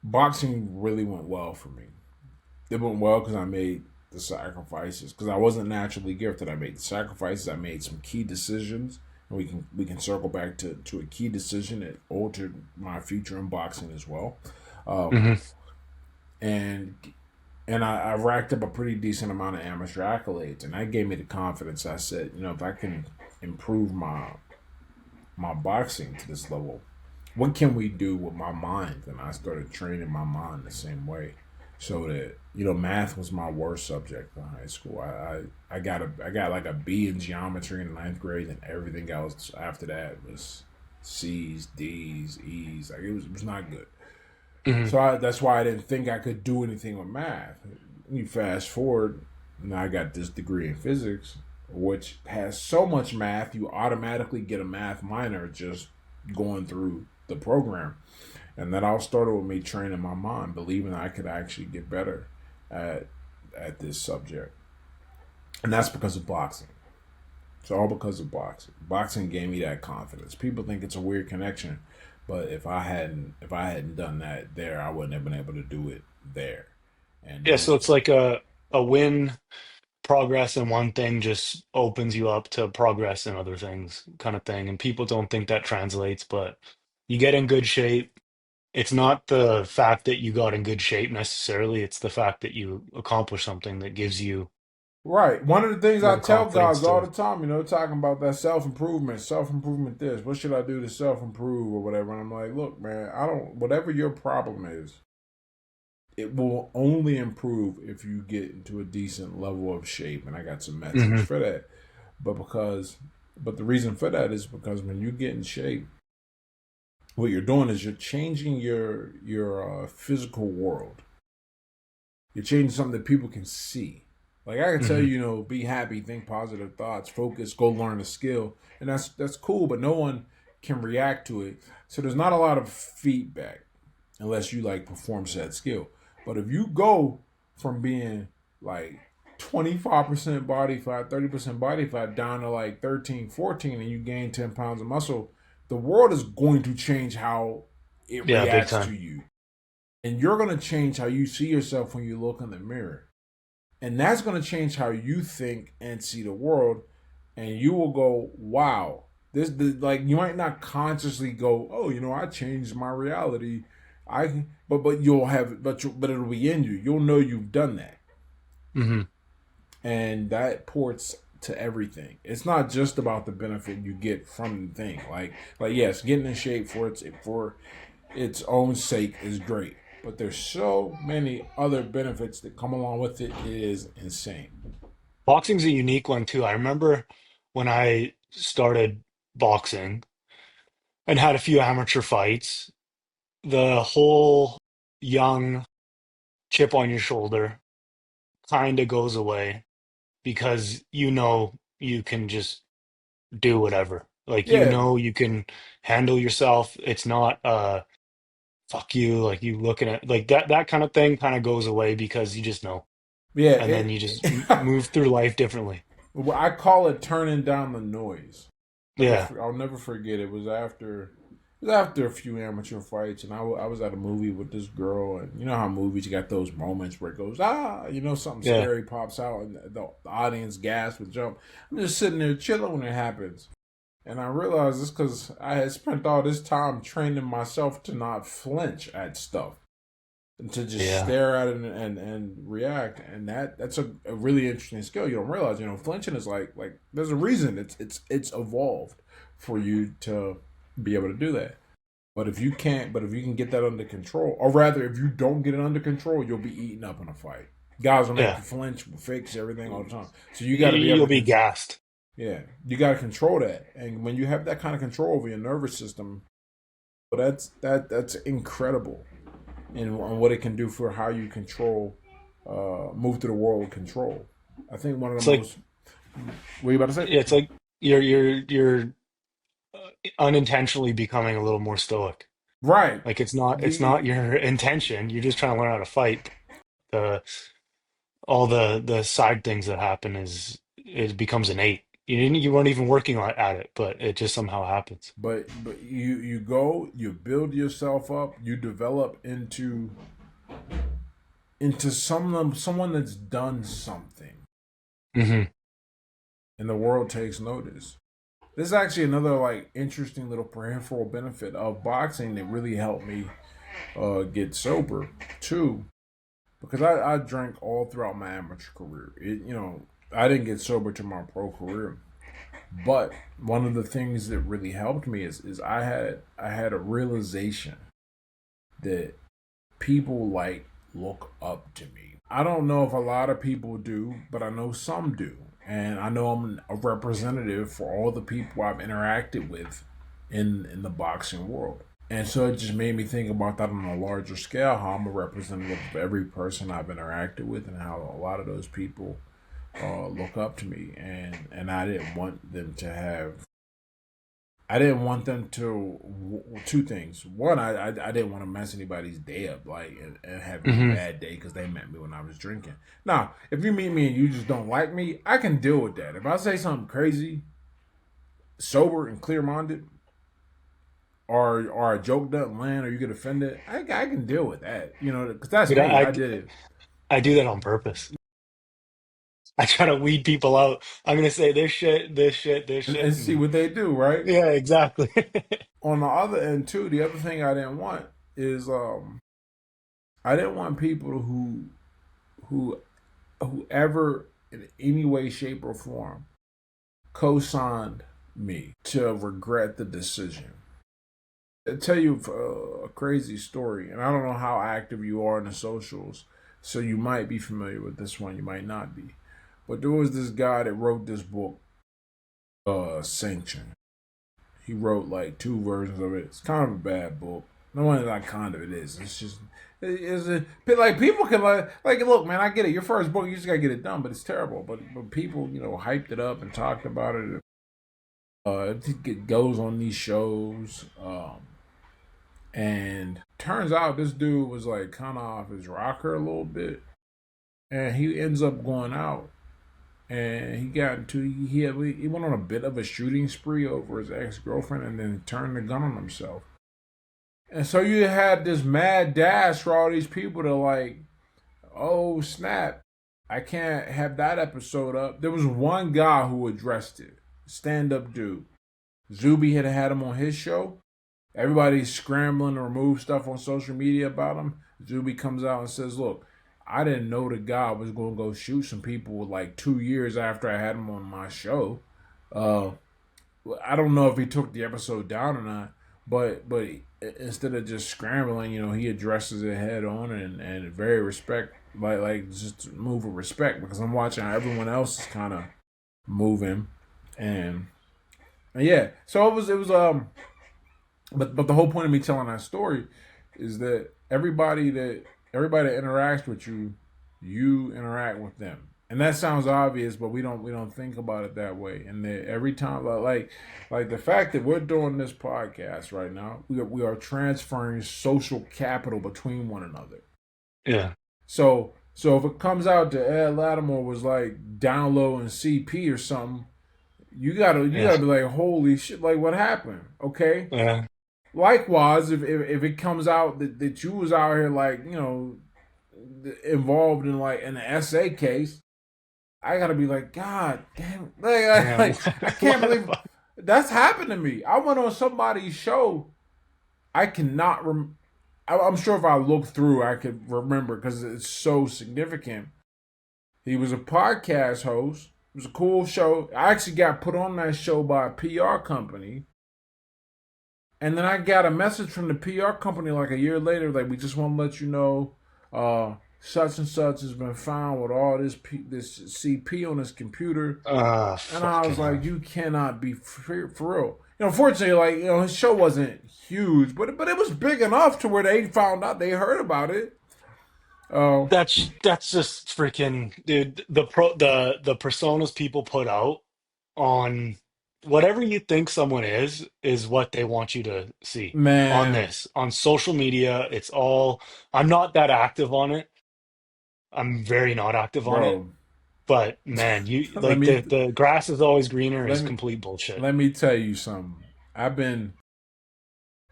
boxing really went well for me. It went well because I made the sacrifices. Because I wasn't naturally gifted, I made the sacrifices. I made some key decisions, and we can circle back to a key decision that altered my future in boxing as well. Um, Hmm. and and I racked up a pretty decent amount of amateur accolades, and that gave me the confidence. I said, if I can improve my boxing to this level, what can we do with my mind? And I started training my mind the same way, so that math was my worst subject in high school. I got like a B in geometry in ninth grade, and everything else after that was C's, D's, E's. Like it was not good. Hmm. So that's why I didn't think I could do anything with math. You fast forward, now I got this degree in physics, which has so much math, you automatically get a math minor just going through the program. And that all started with me training my mind, believing I could actually get better at at this subject. And that's because of boxing. It's all because of boxing. Boxing gave me that confidence. People think it's a weird connection, but if I hadn't done that there, I wouldn't have been able to do it there. And Yeah, so those it's like a win progress in one thing just opens you up to progress in other things kind of thing. And people don't think that translates, but you get in good shape. It's not the fact that you got in good shape necessarily, it's the fact that you accomplish something that gives you right. One of the things I more tell confidence guys all to. the time, talking about that self improvement. This, what should I do to self improve or whatever? And I'm like, look, man, I don't. Whatever your problem is, it will only improve if you get into a decent level of shape. And I got some metrics Hmm. for that. But but the reason for that is because when you get in shape, what you're doing is you're changing your physical world. You're changing something that people can see. Like I can tell Hmm. you, be happy, think positive thoughts, focus, go learn a skill, and that's cool. But no one can react to it, so there's not a lot of feedback unless you like perform said skill. But if you go from being like 25% body fat, 30% body fat down to like 13, 14, and you gain 10 pounds of muscle, the world is going to change how it Yeah, big reacts to time. you. And you're going to change how you see yourself when you look in the mirror. And that's going to change how you think and see the world. And you will go, wow. Like you might not consciously go, oh, I changed my reality. But you'll have, but it'll be in you. You'll know you've done that, Hmm. and that ports to everything. It's not just about the benefit you get from the thing. Like yes, getting in shape for its own sake is great, but there's so many other benefits that come along with it. It is insane. Boxing's a unique one too. I remember when I started boxing and had a few amateur fights, the whole young chip on your shoulder kind of goes away. because you know you can just do whatever. Like you Yeah, know you can handle yourself. It's not fuck you, like you looking at like that kind of thing kind of goes away because you just know. yeah. And then you just It move through life differently. well, I call it turning down the noise. Yeah. I'll never forget. It was after a few amateur fights, and I was at a movie with this girl, and you know how movies you got those moments where it goes something Yeah. scary pops out, and the audience gasps and jump. I'm just sitting there chilling when it happens, and I realized it's because I had spent all this time training myself to not flinch at stuff and to just Yeah. stare at it and react, and that's a really interesting skill. You don't realize, flinching is like there's a reason it's evolved for you to be able to do that. But if you can get that under control, or rather, if you don't get it under control, you'll be eaten up in a fight. Guys will make Yeah. you flinch, will fix everything all the time. So you got to be able You'll to be control. gassed. Yeah, you got to control that, and when you have that kind of control over your nervous system, well, that's incredible, and what it can do for how you control, move through the world with control. I think one of It's the like most. What are you about to say? it's like you're unintentionally becoming a little more stoic. Right. Like it's not your intention. You're just trying to learn how to fight. The all the side things that happen is it becomes innate. You weren't even working at it, but it just somehow happens. But you go, you build yourself up, you develop into someone that's done something, Hmm. and the world takes notice. This is actually another like interesting little peripheral benefit of boxing that really helped me get sober too, because I drank all throughout my amateur career. I didn't get sober to my pro career, but one of the things that really helped me is I had a realization that people like look up to me. I don't know if a lot of people do, but I know some do. And I know I'm a representative for all the people I've interacted with in the boxing world. And so it just made me think about that on a larger scale, how I'm a representative of every person I've interacted with, and how a lot of those people look up to me. And I didn't want them to two things. One, I didn't want to mess anybody's day up, like and have a Hmm. bad day because they met me when I was drinking. Now, if you meet me and you just don't like me, I can deal with that. If I say something crazy, sober and clear minded, or a joke doesn't land, or you get offended, I can deal with that. Because that's Dude, me. I did it, I do that on purpose. I try to weed people out. I'm gonna say this shit, this shit, this shit. and see what they do. Right. Yeah, exactly. On the other end too, the other thing I didn't want is I didn't want people who whoever in any way, shape, or form co-signed me to regret the decision. I'll tell you a crazy story, and I don't know how active you are in the socials, so you might be familiar with this one, you might not be. But there was this guy that wrote this book, Sanction. He wrote like two versions of it. It's kind of a bad book. No one like kind of it is. It's just it's a, like people can like look, man. I get it. Your first book, you just gotta get it done, but it's terrible. But people, hyped it up and talked about it. It goes on these shows, and turns out this dude was like kind of off his rocker a little bit, and he ends up going out. And he went on a bit of a shooting spree over his ex girlfriend, and then turned the gun on himself. And so you had this mad dash for all these people to like, oh snap, I can't have that episode up. There was one guy who addressed it, stand up dude. Zuby had him on his show. Everybody's scrambling to remove stuff on social media about him. Zuby comes out and says, look, I didn't know the guy was going to go shoot some people like 2 years after I had him on my show. Uh, I don't know if he took the episode down or not, but instead of just scrambling, he addresses it head on and very respect, like just move with respect, because I'm watching how everyone else is kind of moving, and, yeah. So it was. But the whole point of me telling that story is that everybody that interacts with you, you interact with them, And that sounds obvious, but we don't think about it that way. And every time, like the fact that we're doing this podcast right now, we are transferring social capital between one another. Yeah. So if it comes out that Ed Latimore was like downloading CP or something, you gotta Yeah. be like, holy shit, like what happened? Okay. Yeah. Likewise, if it comes out that you was out here like involved in like an essay case, I gotta be like, God damn, Man, I can't believe that's happened to me. I went on somebody's show. I cannot I'm sure if I look through, I could remember because it's so significant. He was a podcast host. It was a cool show. I actually got put on that show by a PR company. And then I got a message from the PR company like a year later, like, we just want to let you know, such and such has been found with all this CP on his computer. And I was Fucking like, hell. you cannot be for real. Unfortunately, like, his show wasn't huge, but it was big enough to where they found out, they heard about it. Uh, That's just freaking, dude. The personas people put out on whatever you think someone is what they want you to see on man, this on social media. It's all. I'm not that active on it. I'm very not active on it. bro, But man, you let like me the grass is always greener let is me complete bullshit. let me tell you something. I've been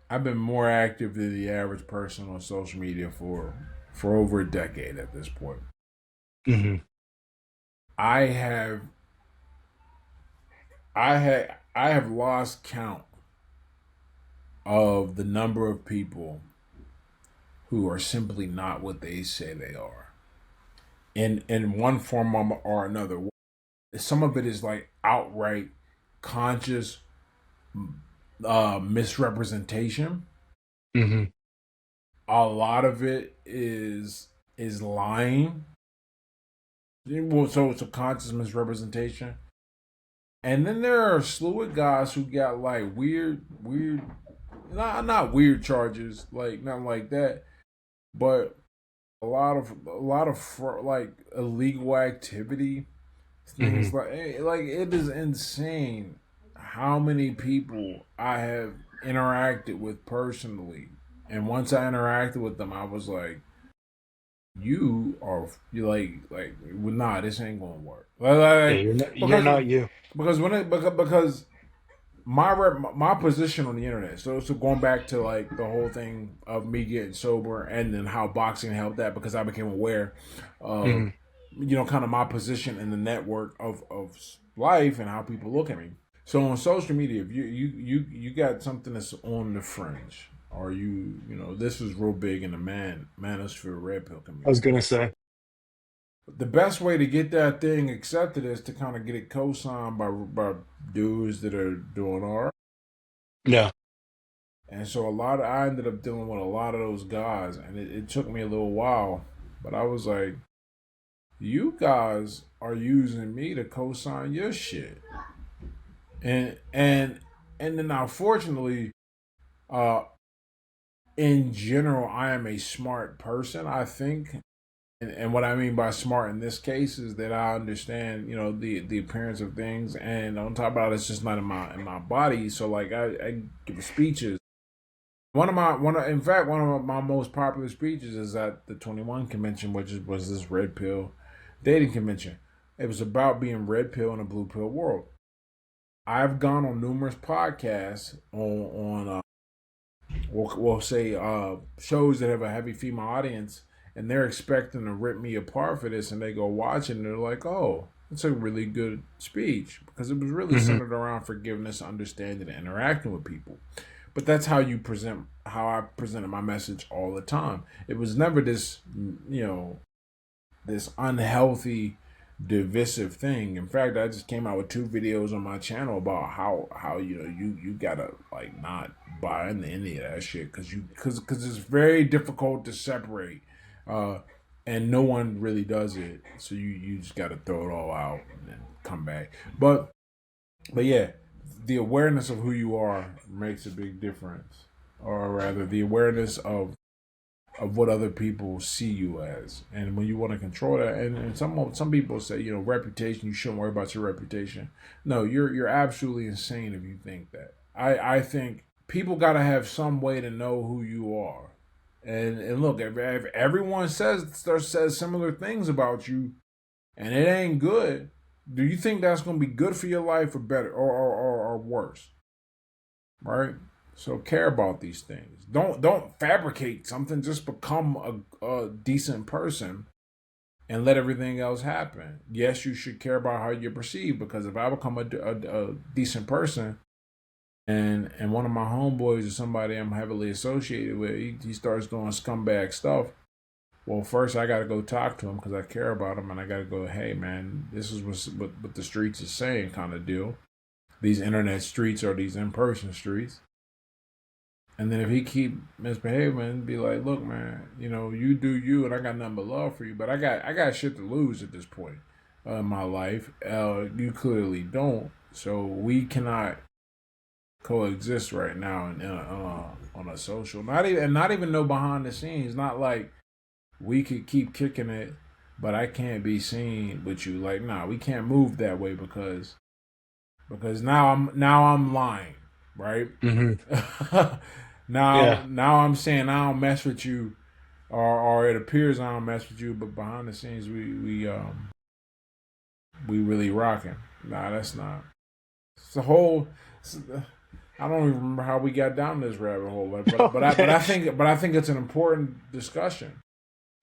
I've been more active than the average person on social media for over a decade at this point. Hmm. I have I have lost count of the number of people who are simply not what they say they are. In one form or another. Some of it is like outright conscious misrepresentation. Hmm. A lot of it is lying. Well, so it's a conscious misrepresentation. And then there are a slew of guys who got like weird, not weird charges, like nothing like that, but a lot of like illegal activity, things Hmm. like it is insane how many people I have interacted with personally, and once I interacted with them, I was like, you like well, nah, this ain't gonna work. Yeah, Like, you're because not you. because my position on the internet. So going back to like the whole thing of me getting sober and then how boxing helped that, because I became aware of Hmm. kind of my position in the network of life and how people look at me. So on social media, if you got something that's on the fringe, or this was real big in the manosphere red pill I was community. gonna say, The best way to get that thing accepted is to kind of get it co-signed by dudes that are doing art. yeah. And so I ended up dealing with a lot of those guys, and it took me a little while, but I was like, you guys are using me to co-sign your shit, and then unfortunately, uh, in general, I am a smart person, I think. And what I mean by smart in this case is that I understand, the appearance of things, and on top of it, it's just not in my body. So like I give speeches. In fact, one of my most popular speeches is at the 21 convention, which was this red pill dating convention. It was about being red pill in a blue pill world. I've gone on numerous podcasts on we'll say shows that have a heavy female audience, and they're expecting to rip me apart for this, and they go watch it and they're like, oh, it's a really good speech, because it was really Hmm. centered around forgiveness, understanding, and interacting with people. But that's how I presented my message all the time. It was never this unhealthy, divisive thing. In fact, I just came out with 2 videos on my channel about how you gotta like not buy into any of that shit, because it's very difficult to separate, uh, and no one really does it. So you just gotta throw it all out and then come back. But yeah, the awareness of who you are makes a big difference, or rather, the awareness of of what other people see you as. And when you want to control that, and some people say, reputation, you shouldn't worry about your reputation. No, you're absolutely insane if you think that. I think people got to have some way to know who you are. And look, if everyone says similar things about you, and it ain't good, do you think that's going to be good for your life or better or worse? Right? So care about these things. Don't fabricate something. Just become a decent person and let everything else happen. Yes, you should care about how you're perceived, because if I become a decent person, and one of my homeboys or somebody I'm heavily associated with, he starts doing scumbag stuff. Well, first I got to go talk to him because I care about him, and I got to go, hey man, this is what the streets is saying, kind of deal. These internet streets are these in-person streets. And then if he keep misbehaving, be like, look, man, you do you, and I got nothing but love for you, but I got shit to lose at this point in my life. You clearly don't, so we cannot coexist right now on a social. Not even no behind the scenes. Not like we could keep kicking it, but I can't be seen with you. Like, nah, we can't move that way because now I'm lying, right? Mm-hmm. now Yeah. now I'm saying I don't mess with you, or it appears I don't mess with you, but behind the scenes we really rocking. Nah, that's not. It's a whole. I don't even remember how we got down this rabbit hole, Okay. I think it's an important discussion.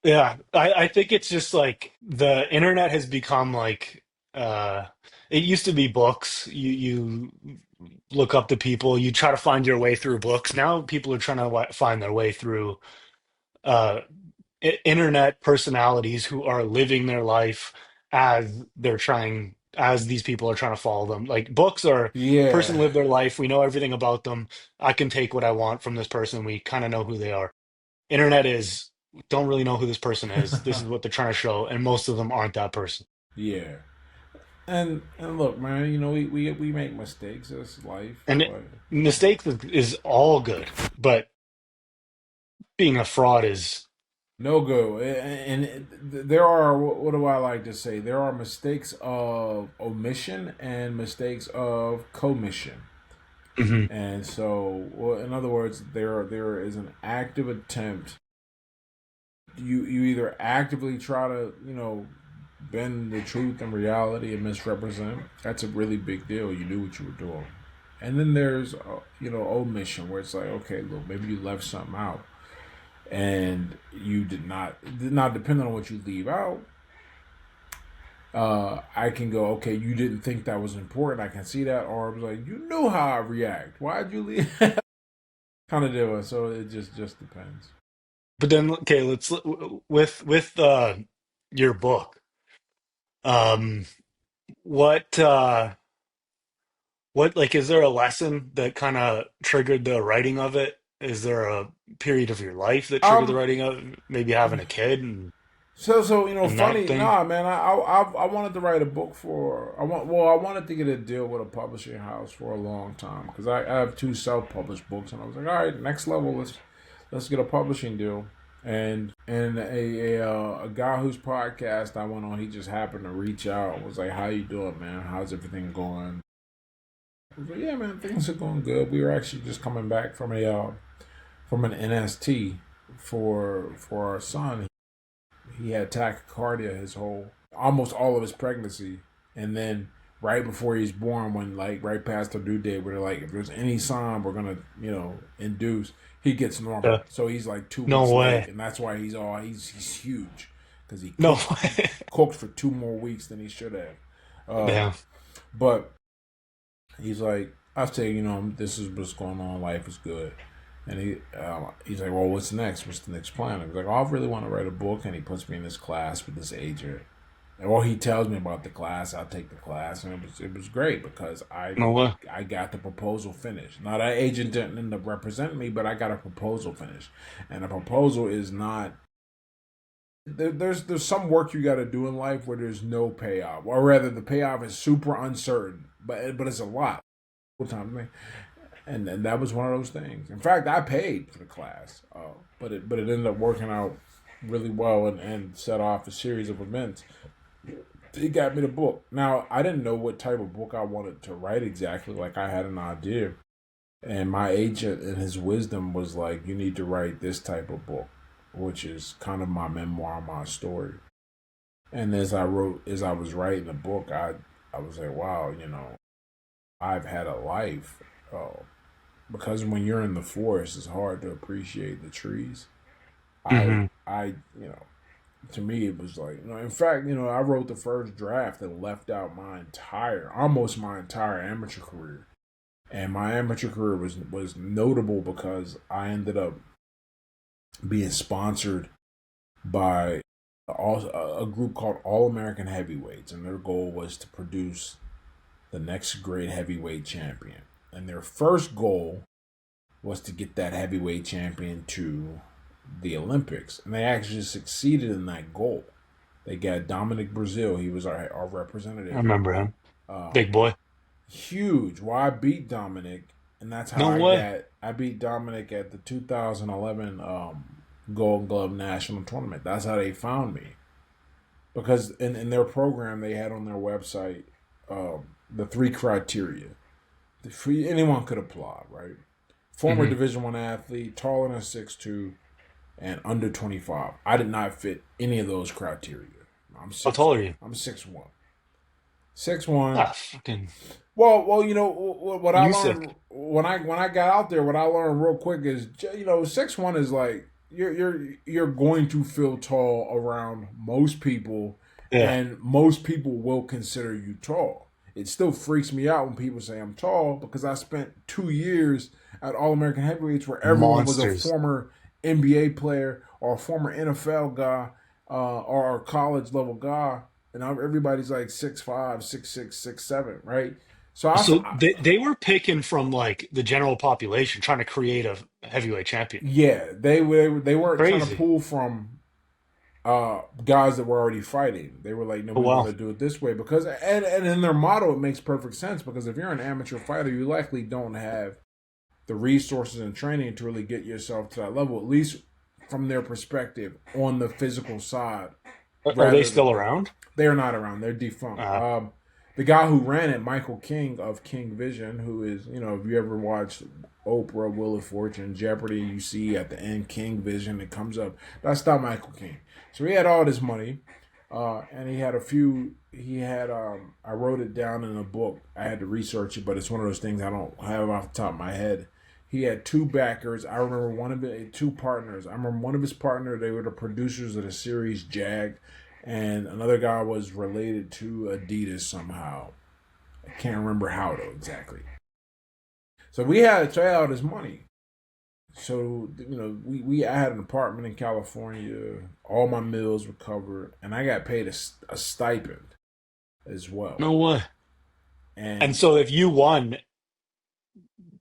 Yeah, I think it's just like the internet has become like uh it used to be books. You look up to people, you try to find your way through books. Now people are trying to find their way through uh internet personalities who are living their life as these people are trying to follow them. Like books are person Yeah, lived their life, we know everything about them. I can take what I want from this person. We kind of know who they are. Internet is don't really know who this person is. This is what they're trying to show, and most of them aren't that person. yeah. And look, man, we make mistakes. That's life, And but mistakes is all good, but being a fraud is. no go. And there are, what do I like to say? There are mistakes of omission and mistakes of commission. Mhm. And so, well, in other words, there is an active attempt. You either actively try to bend the truth and reality and misrepresent. That's a really big deal. You knew what you were doing. And then there's omission, where it's like, okay, look, maybe you left something out, and you did not depend on what you leave out. I can go, okay, you didn't think that was important. I can see that, or I was like, you knew how I react. Why'd you leave? Kind of deal. So it just depends. But then, okay, let's with your book. Um, what what like is there a lesson that kind of triggered the writing of it? Is there a period of your life that triggered the Um. writing of maybe having a kid So and that funny. thing? Nah, man. I wanted to write a book for. I wanted to get a deal with a publishing house for a long time, because I have two self published books, and I was like, all right, next level. Let's get a publishing deal. And a guy whose podcast I went on, he just happened to reach out. Was like, how you doing, man? How's everything going? I was like, yeah, man, things are going good. We were actually just coming back from an NST for our son. He had tachycardia his whole, almost all of his pregnancy, and then right before he's born, when like right past the due date, where they're like, if there's any sign we're gonna induce, he gets normal. Yeah. So he's like 2 weeks No late, way. and that's why he's huge, because No he way. cooked for 2 more weeks than he should have. Damn. But he's like, I say, this is what's going on. Life is good. And he's like, well, what's next? What's the next plan? I was like, oh, I really want to write a book. And he puts me in this class with this agent. Or he tells me about the class. I'll take the class, and it was great, because No way. I got the proposal finished. Now that agent didn't end up representing me, but I got a proposal finished, and a proposal is not. There's some work you got to do in life where there's no payoff, or rather the payoff is super uncertain, but it's a lot. Time and that was one of those things. In fact, I paid for the class, but it ended up working out really well and set off a series of events. It got me the book. Now I didn't know what type of book I wanted to write exactly. Like I had an idea, and my agent, in his wisdom, was like, "You need to write this type of book," which is kind of my memoir, my story. And as I was writing the book, I was like, "Wow, I've had a life." Because when you're in the forest, it's hard to appreciate the trees. I, Hmm. I, to me, it was like, in fact, I wrote the first draft and left out almost my entire amateur career. And my amateur career was notable because I ended up being sponsored by a group called All American Heavyweights, and their goal was to produce the next great heavyweight champion. And their first goal was to get that heavyweight champion to the Olympics, and they actually succeeded in that goal. They got Dominic Brazil. He was our I representative. remember him. Uh, Big boy. Huge. Well, I beat Dominic, and that's how No way. I beat Dominic at the 2011 Gold Glove National Tournament. That's how they found me, because in their program they had on their website the three criteria. Anyone could apply, right? Former Hmm. Division I athlete, taller than 6'2", and under 25. I did not fit any of those criteria. I'm How six. tall are you? I'm 6'1". 6'1". Ah, fucking Well, what I you learned sick. when I got out there, what I learned real quick is 6'1" is like you're going to feel tall around most people, Yeah. and most people will consider you tall. It still freaks me out when people say I'm tall because I spent 2 years at All American Heavyweights where everyone was a Monsters. former NBA player or a former NFL guy or a college level guy, and everybody's like 6'5", 6'6", 6'7", right? So So they were picking from like the general population, trying to create a heavyweight champion. yeah, they weren't trying to Crazy. pull from guys that were already fighting. They were like, no, Oh we want wow. to do it this way because and in their motto it makes perfect sense because if you're an amateur fighter, you likely don't have the resources and training to really get yourself to that level, at least from their perspective on the physical side, Are they rather than still around? they are not around. They're defunct. Uh, The guy who ran it, Michael King of King Vision, who is, if you ever watched Oprah, Wheel of Fortune, Jeopardy, you see at the end King Vision, it comes up. That's not Michael King. So he had all this money, and he had a few. He had. I wrote it down in a book. I had to research it, but it's one of those things I don't have off the top of my head. He had two backers. I remember one of it, two partners. I remember one of his partners. They were the producers of the series Jag, and another guy was related to Adidas somehow. I can't remember how though exactly. So we had to try out his money. So we I had an apartment in California. All my meals were covered, and I got paid a stipend as well. no way. And And so if you won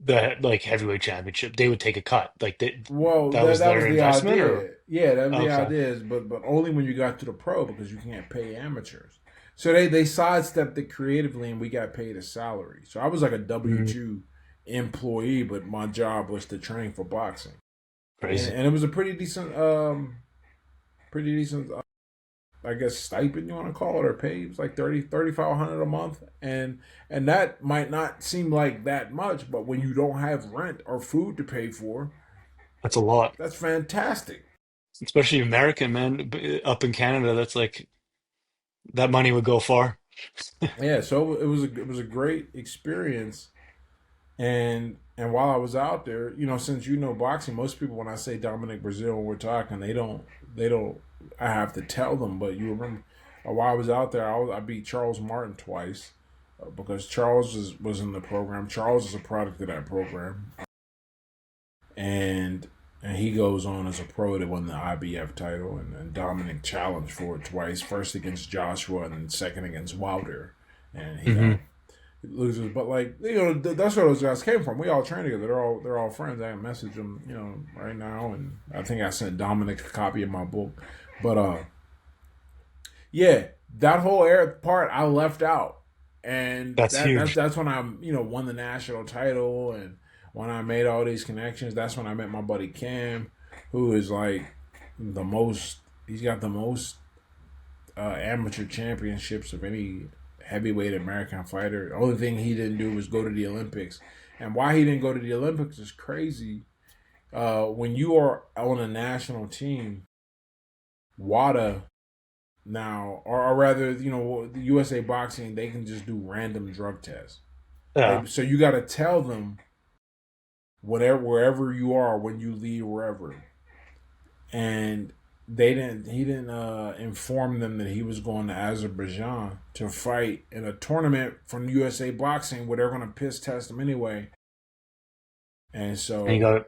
the like heavyweight championship, they would take a cut. Like well, that that was that their was the investment, or idea. Yeah, that was the okay. idea. But only when you got to the pro because you can't pay amateurs. So they sidestepped it creatively, and we got paid a salary. So I was like a Mm, W-2 employee, but my job was to train for boxing, and, crazy. and it was a pretty decent. I guess stipend you want to call it or pay. It was like 3,500 a month, and that might not seem like that much, but when you don't have rent or food to pay for, That's a lot, that's fantastic. especially American man up in Canada. That's like that money would go far. Yeah, so it was a great experience, and while I was out there, since boxing, most people when I say Dominic Brazil when we're talking, they don't. I have to tell them, but you remember while I was out there, I beat Charles Martin twice because Charles was in the program. Charles is a product of that program, and he goes on as a pro to win the IBF title, and Dominic challenged for it twice, first against Joshua and then second against Wilder, and he Hmm. loses. But like that's where those guys came from. We all train together. They're all friends. I can message them, right now, and I think I sent Dominic a copy of my book. But yeah, that whole part I left out, and That's that's huge. that's when I won the national title, and when I made all these connections, that's when I met my buddy Cam, who is like the most. He's got the most amateur championships of any heavyweight American fighter. The only thing he didn't do was go to the Olympics, and why he didn't go to the Olympics is crazy. When you are on a national team, WADA now, or rather, the USA Boxing, they can just do random drug tests. Yeah. So you got to tell them whatever wherever you are when you leave wherever, and he didn't inform them that he was going to Azerbaijan to fight in a tournament from USA Boxing where they're going to piss test him anyway. And And you so go,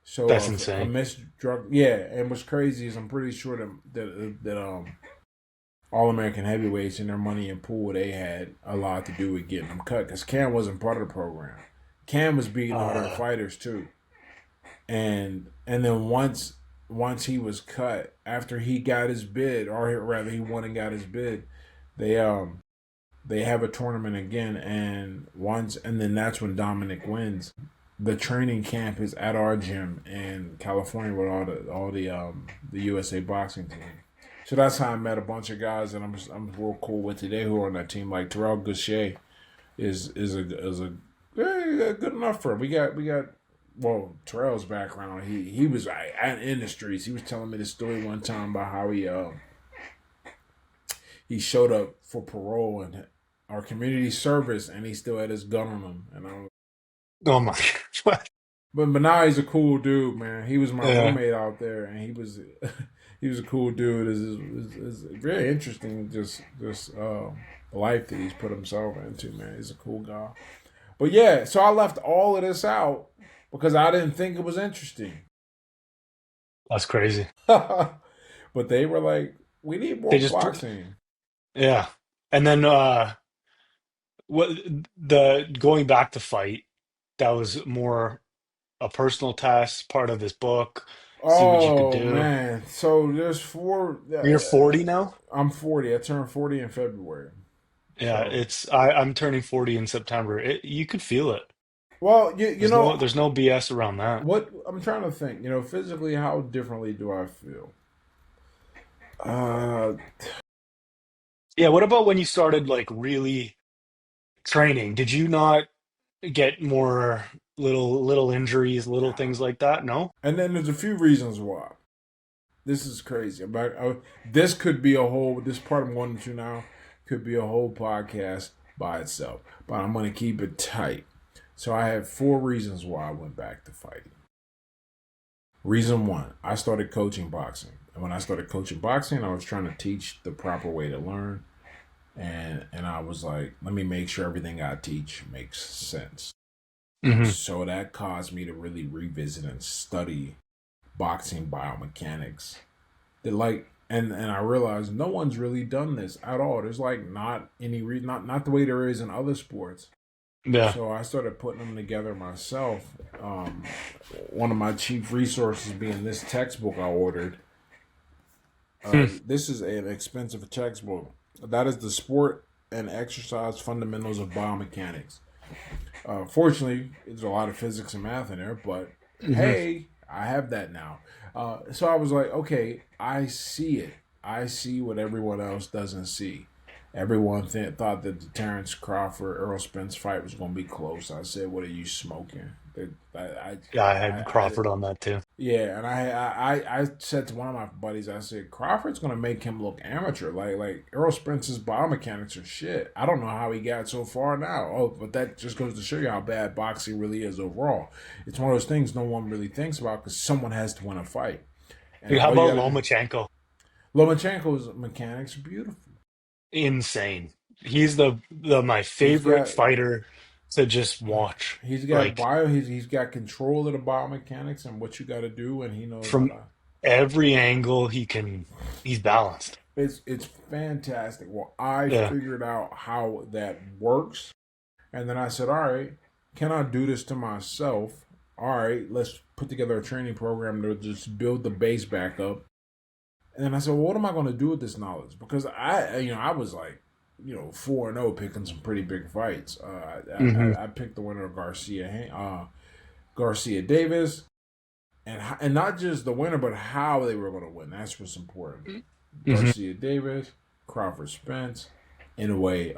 so that's a insane. missed drug, yeah. And what's crazy is I'm pretty sure that All American heavyweights and their money in pool, they had a lot to do with getting them cut because Cam wasn't part of the program. Cam was beating all their fighters too, and then once he was cut after he got his bid, or rather he won and got his bid, they have a tournament again, and then that's when Dominic wins. The training camp is at our gym in California with all the USA boxing team. So that's how I met a bunch of guys that I'm real cool with today who are on that team. Like Terrell Gaucher is a good enough for him. We got well, Terrell's background. He was in the streets. He was telling me the story one time about how he showed up for parole and our community service, and he still had his gun on him. And Oh my God. but now he's a cool dude, man. He was my Yeah, roommate out there, and he was he was a cool dude. It's very interesting, just life that he's put himself into, man. He's a cool guy. But yeah, so I left all of this out because I didn't think it was interesting. that's crazy. But they were like, we need They more just put, boxing. yeah. And then what the going back to fight, that was more a personal test, part of this book, see what you could Oh do. man, so there's four. You're 40 now? I'm 40. I turned 40 in February. Yeah, So, I'm turning 40 in September. You could feel it. well, you know There's no BS around that. what I'm trying to think. Physically, how differently do I feel? Uh, Yeah, what about when you started like really training? Did you not get more little injuries, little things like that? No? and then there's a few reasons why. This is crazy. This could be a whole. This part I'm going into now could be a whole podcast by itself. But I'm going to keep it tight. So I have four reasons why I went back to fighting. Reason one, I started coaching boxing. And when I started coaching boxing, I was trying to teach the proper way to learn. And I was like, let me make sure everything I teach makes sense. Hmm. So that caused me to really revisit and study boxing biomechanics. And I realized no one's really done this at all. There's like not any not the way there is in other sports. Yeah. So I started putting them together myself. One of my chief resources being this textbook I ordered. Hmm. This is an expensive textbook. That is the Sport and Exercise Fundamentals of Biomechanics. Fortunately, there's a lot of physics and math in there, but Hmm. hey, I have that now. So I was like, okay, I see it. I see what everyone else doesn't see. Everyone thought that the Terrence Crawford Earl Spence fight was going to be close. I said, "What are you smoking?" Yeah, I I, had I Crawford on that too. yeah, and I said to one of my buddies, I said Crawford's gonna make him look amateur. Like Earl Spence's biomechanics are shit. I don't know how he got so far now. Oh, but that just goes to show you how bad boxing really is overall. It's one of those things no one really thinks about because someone has to win a fight, and Dude, how all you about got to do. Lomachenko? Lomachenko's mechanics are beautiful. Insane. He's the my He's favorite got fighter to just watch. Like he's got control of the biomechanics and what you got to do, and he knows how from to. every angle he's balanced. It's fantastic. Well, I Yeah. figured out how that works, and then I said, "All right, can I do this to myself? All right, let's put together a training program to just build the base back up." And then I said, well, "What am I going to do with this knowledge?" Because I was like 4-0, picking some pretty big fights. Hmm. I picked the winner of Garcia Davis, and not just the winner, but how they were going to win. That's what's important. Hmm. Garcia Davis, Crawford Spence, in a way,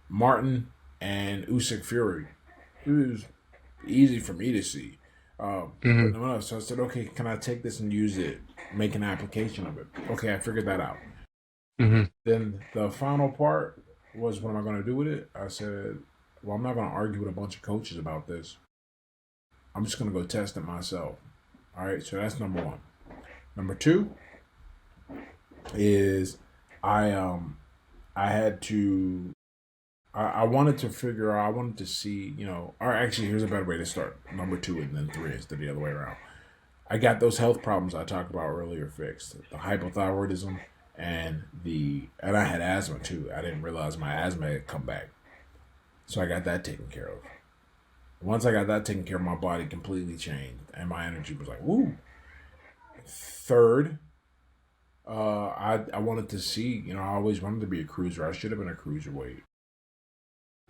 Martin and Usyk Fury. It was easy for me to see. But Hmm. no, so I said, okay, can I take this and use it, make an application of it? Okay, I figured that out. Hmm. Then the final part was, what am I going to do with it? I said, well, I'm not going to argue with a bunch of coaches about this. I'm just going to go test it myself. All right, so that's number one. Number two is I had to I wanted to figure out, I wanted to see, or actually, here's a better way to start. Number two and then three instead of the other way around. I got those health problems I talked about earlier fixed. The hypothyroidism and I had asthma too. I didn't realize my asthma had come back. So I got that taken care of. Once I got that taken care of, my body completely changed and my energy was like, woo. Third, I wanted to see, I always wanted to be a cruiser. I should have been a cruiserweight.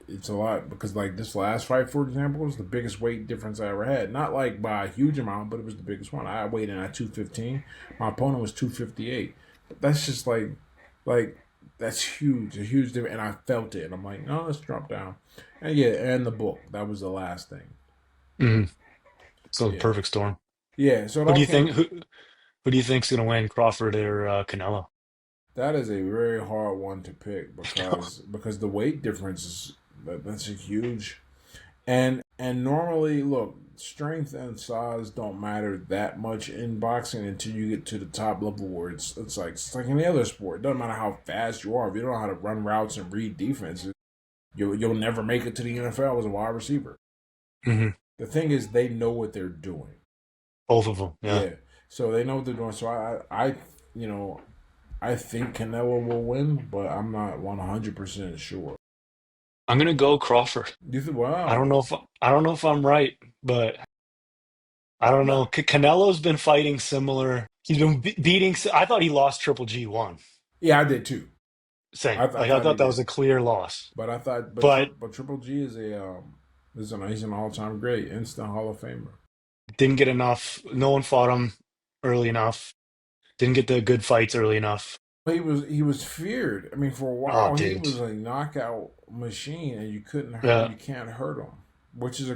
It's a lot because, like, this last fight, for example, was the biggest weight difference I ever had. Not like by a huge amount, but it was the biggest one. I weighed in at 215. My opponent was 258. That's just like that's huge, a huge difference. And I felt it. And I'm like, no, let's drop down. And yeah, and the book. That was the last thing. Hmm. So the Yeah, perfect storm. yeah. So it Who do all you think? came. Who do you think's gonna win, Crawford or Canelo? That is a very hard one to pick because the weight difference that's a huge. And normally, look, strength and size don't matter that much in boxing until you get to the top level where it's like any other sport. It doesn't matter how fast you are. If you don't know how to run routes and read defenses, you'll never make it to the NFL as a wide receiver. Hmm. The thing is, they know what they're doing. Both of them. Yeah. Yeah, so they know what they're doing. So you know, I think Canelo will win, but I'm not 100% sure. I'm gonna go Crawford. You think, I don't wow, know if I don't know if I'm right, but I don't no, know. Canelo's been fighting similar. He's been beating. I thought he lost Triple G one. yeah, I did too. Same. I Like I thought he thought that was did. a clear loss. But I thought, But but Triple G he's an all time great, instant Hall of Famer. didn't get enough. No one fought him early enough. Didn't get the good fights early enough. He was feared. I mean, for a Oh, while he dude. was a knockout machine, and Yeah. you can't hurt him. Which is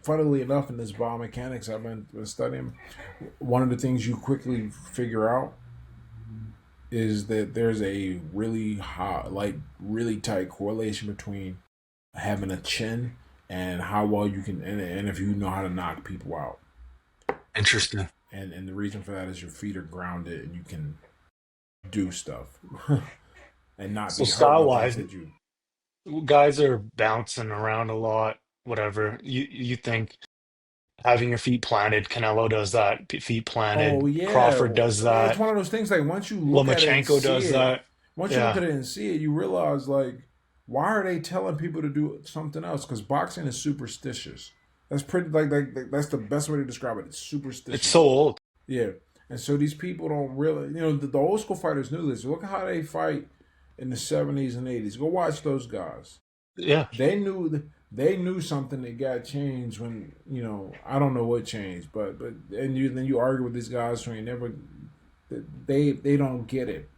funnily enough in this biomechanics I've been studying. One of the things you quickly figure out is that there's a really high, like really tight correlation between having a chin and how well you can, and if you know how to knock people out. Interesting. And the reason for that is your feet are grounded and you can do stuff and not So be hurt style when things wise, hit you. guys are bouncing around a lot. Whatever. You think having your feet planted, Canelo does that. Feet Oh planted. yeah, Crawford does it's that. one of those things, like once you look at it and Lomachenko see does it, that. Yeah. you realize, like, why are they telling people to do something else? Because boxing is superstitious. That's pretty, that's the best way to describe it. It's It's so superstitious. old. Yeah, and so these people don't really, the old school fighters knew this. Look at how they fight in the '70s and '80s. Go watch those guys. Yeah. They knew something that got changed when, I don't know what changed, but and then you argue with these guys who ain't never, they don't get it.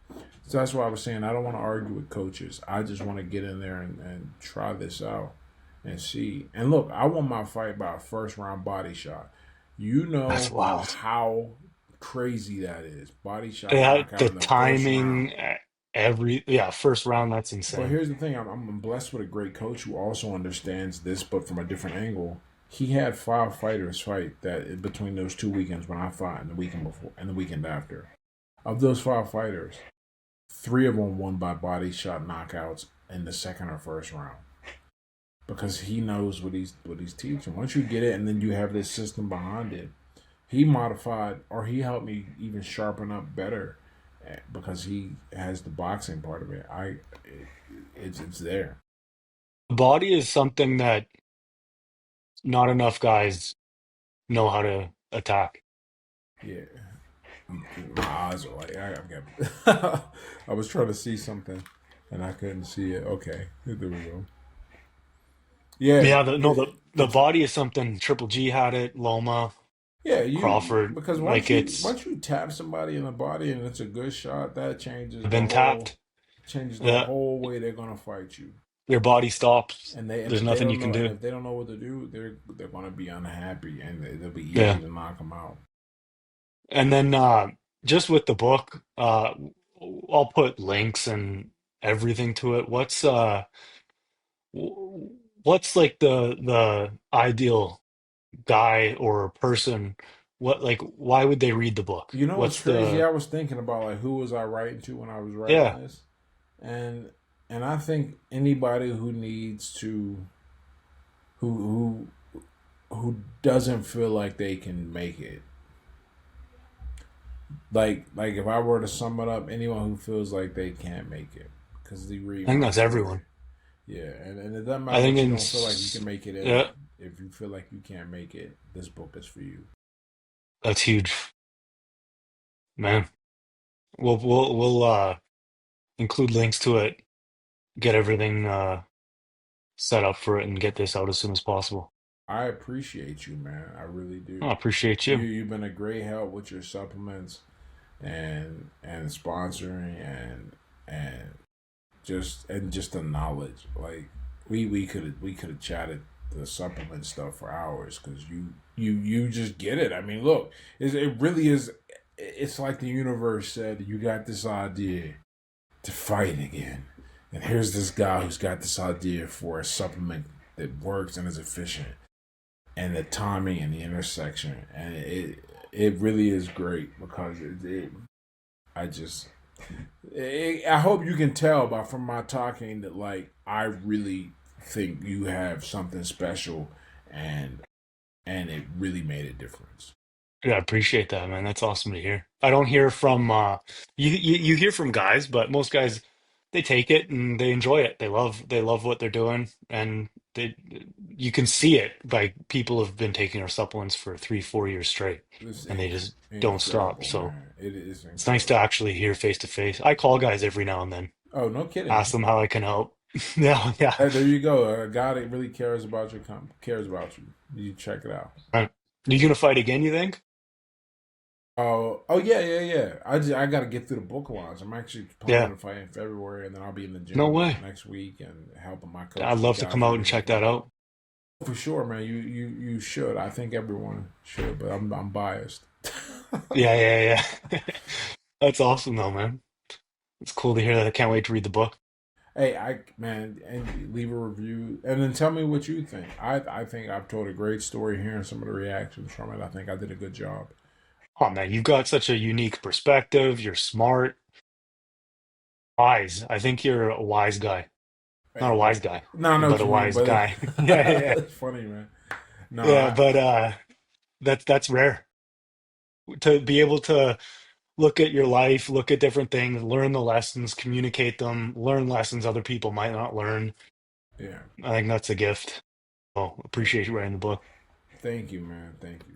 So that's why I was saying I don't want to argue with coaches. I just want to get in there and try this out and see. And look, I won my fight by a first round body shot. You That's know wild. how crazy that is. Body shot Yeah, knockout the in the first round. timing, first round, that's But insane. here's the thing: I'm blessed with a great coach who also understands this, but from a different angle. He had 5 fighters fight that between those 2 weekends when I fought and the weekend before and the weekend after. Of those 5 fighters, 3 of them won by body shot knockouts in the second or first round because he knows what he's teaching. Once you get it, and then you have this system behind it, he modified or he helped me even sharpen up better because he has the boxing part of it. It's there. The body is something that not enough guys know how to attack. Yeah, my eyes are like I got. I was trying to see something. and I couldn't see it. Okay, there we go. Yeah, Yeah, the it's body is something. Triple G had it, Loma, yeah. You Crawford. because Like it's once you tap somebody in the body and it's a good shot, that been tapped. changes the Yeah, whole way they're gonna fight you. your body stops. And There's if they nothing you don't can know, and do. if they don't know what to do, they're gonna be unhappy, and it'll be easy Yeah. to knock them out. And then just with the book, I'll put links and everything to it. What's like the ideal guy or person? What like why would they read the book? You know what's What's crazy? the I was thinking about like who was I writing to when I was writing yeah, this, and I think anybody who needs to who who doesn't feel like they can make it. Like if I were to sum it up, anyone who feels like they can't make it because they read I think my that's story. everyone. Yeah, and it doesn't I matter think what you in don't feel like you can make it in. yeah, If you feel like you can't make it, this book is for you. that's huge, man. We'll include links to it, get everything set up for it, and get this out as soon as possible. I appreciate you, man. I really I do. appreciate you. You've been a great help with your supplements and sponsoring and just the knowledge. Like we could have chatted the supplement stuff for hours because you just get it. I mean, look, it really is. It's like the universe said, you got this idea to fight again, and here's this guy who's got this idea for a supplement that works and is efficient, and the timing and the intersection, and it really is great because I just I hope you can tell by from my talking that like I really think you have something special, and it really made a difference. Yeah, I appreciate that, man. That's awesome to hear. I don't hear from you hear from guys, but most guys they take it and they enjoy it. They love what they're doing and they you can see it by people who've been taking our supplements for 3, 4 years straight It's and they just don't stop. incredible, So man. It is it's nice to incredible. actually hear face to face. I call guys every now and then, Oh, no kidding. ask them how I can help. Yeah, yeah. There you go. A guy that really cares about cares about you. You check it out. Right. You gonna fight again, you think? Oh yeah, yeah, yeah. I got to get through the book launch. I'm actually planning Yeah. to fight in February, and then I'll be in the No gym way. next week and helping my I'd coaches love to guide come out through and the check weekend. that out. For sure, man. You should. I think everyone should, but I'm biased. Yeah, yeah, yeah. That's awesome though, man. It's cool to hear that. I can't wait to read the book. Hey, I man, and leave a review, and then tell me what you think. I think I've told a great story. Hearing some of the reactions from it, I think I did a good job. Oh man, you've got such a unique perspective. You're smart, wise. I think you're a wise guy. Not a Hey, wise guy, no, I know but what a you mean, wise but guy. Yeah, yeah, yeah. it's funny, man. No, Yeah, but that's rare to be able to look at your life, look at different things, learn the lessons, communicate them, learn lessons other people might not learn. yeah. I think that's a gift. Oh, appreciate you writing the book. Thank you, man. Thank you.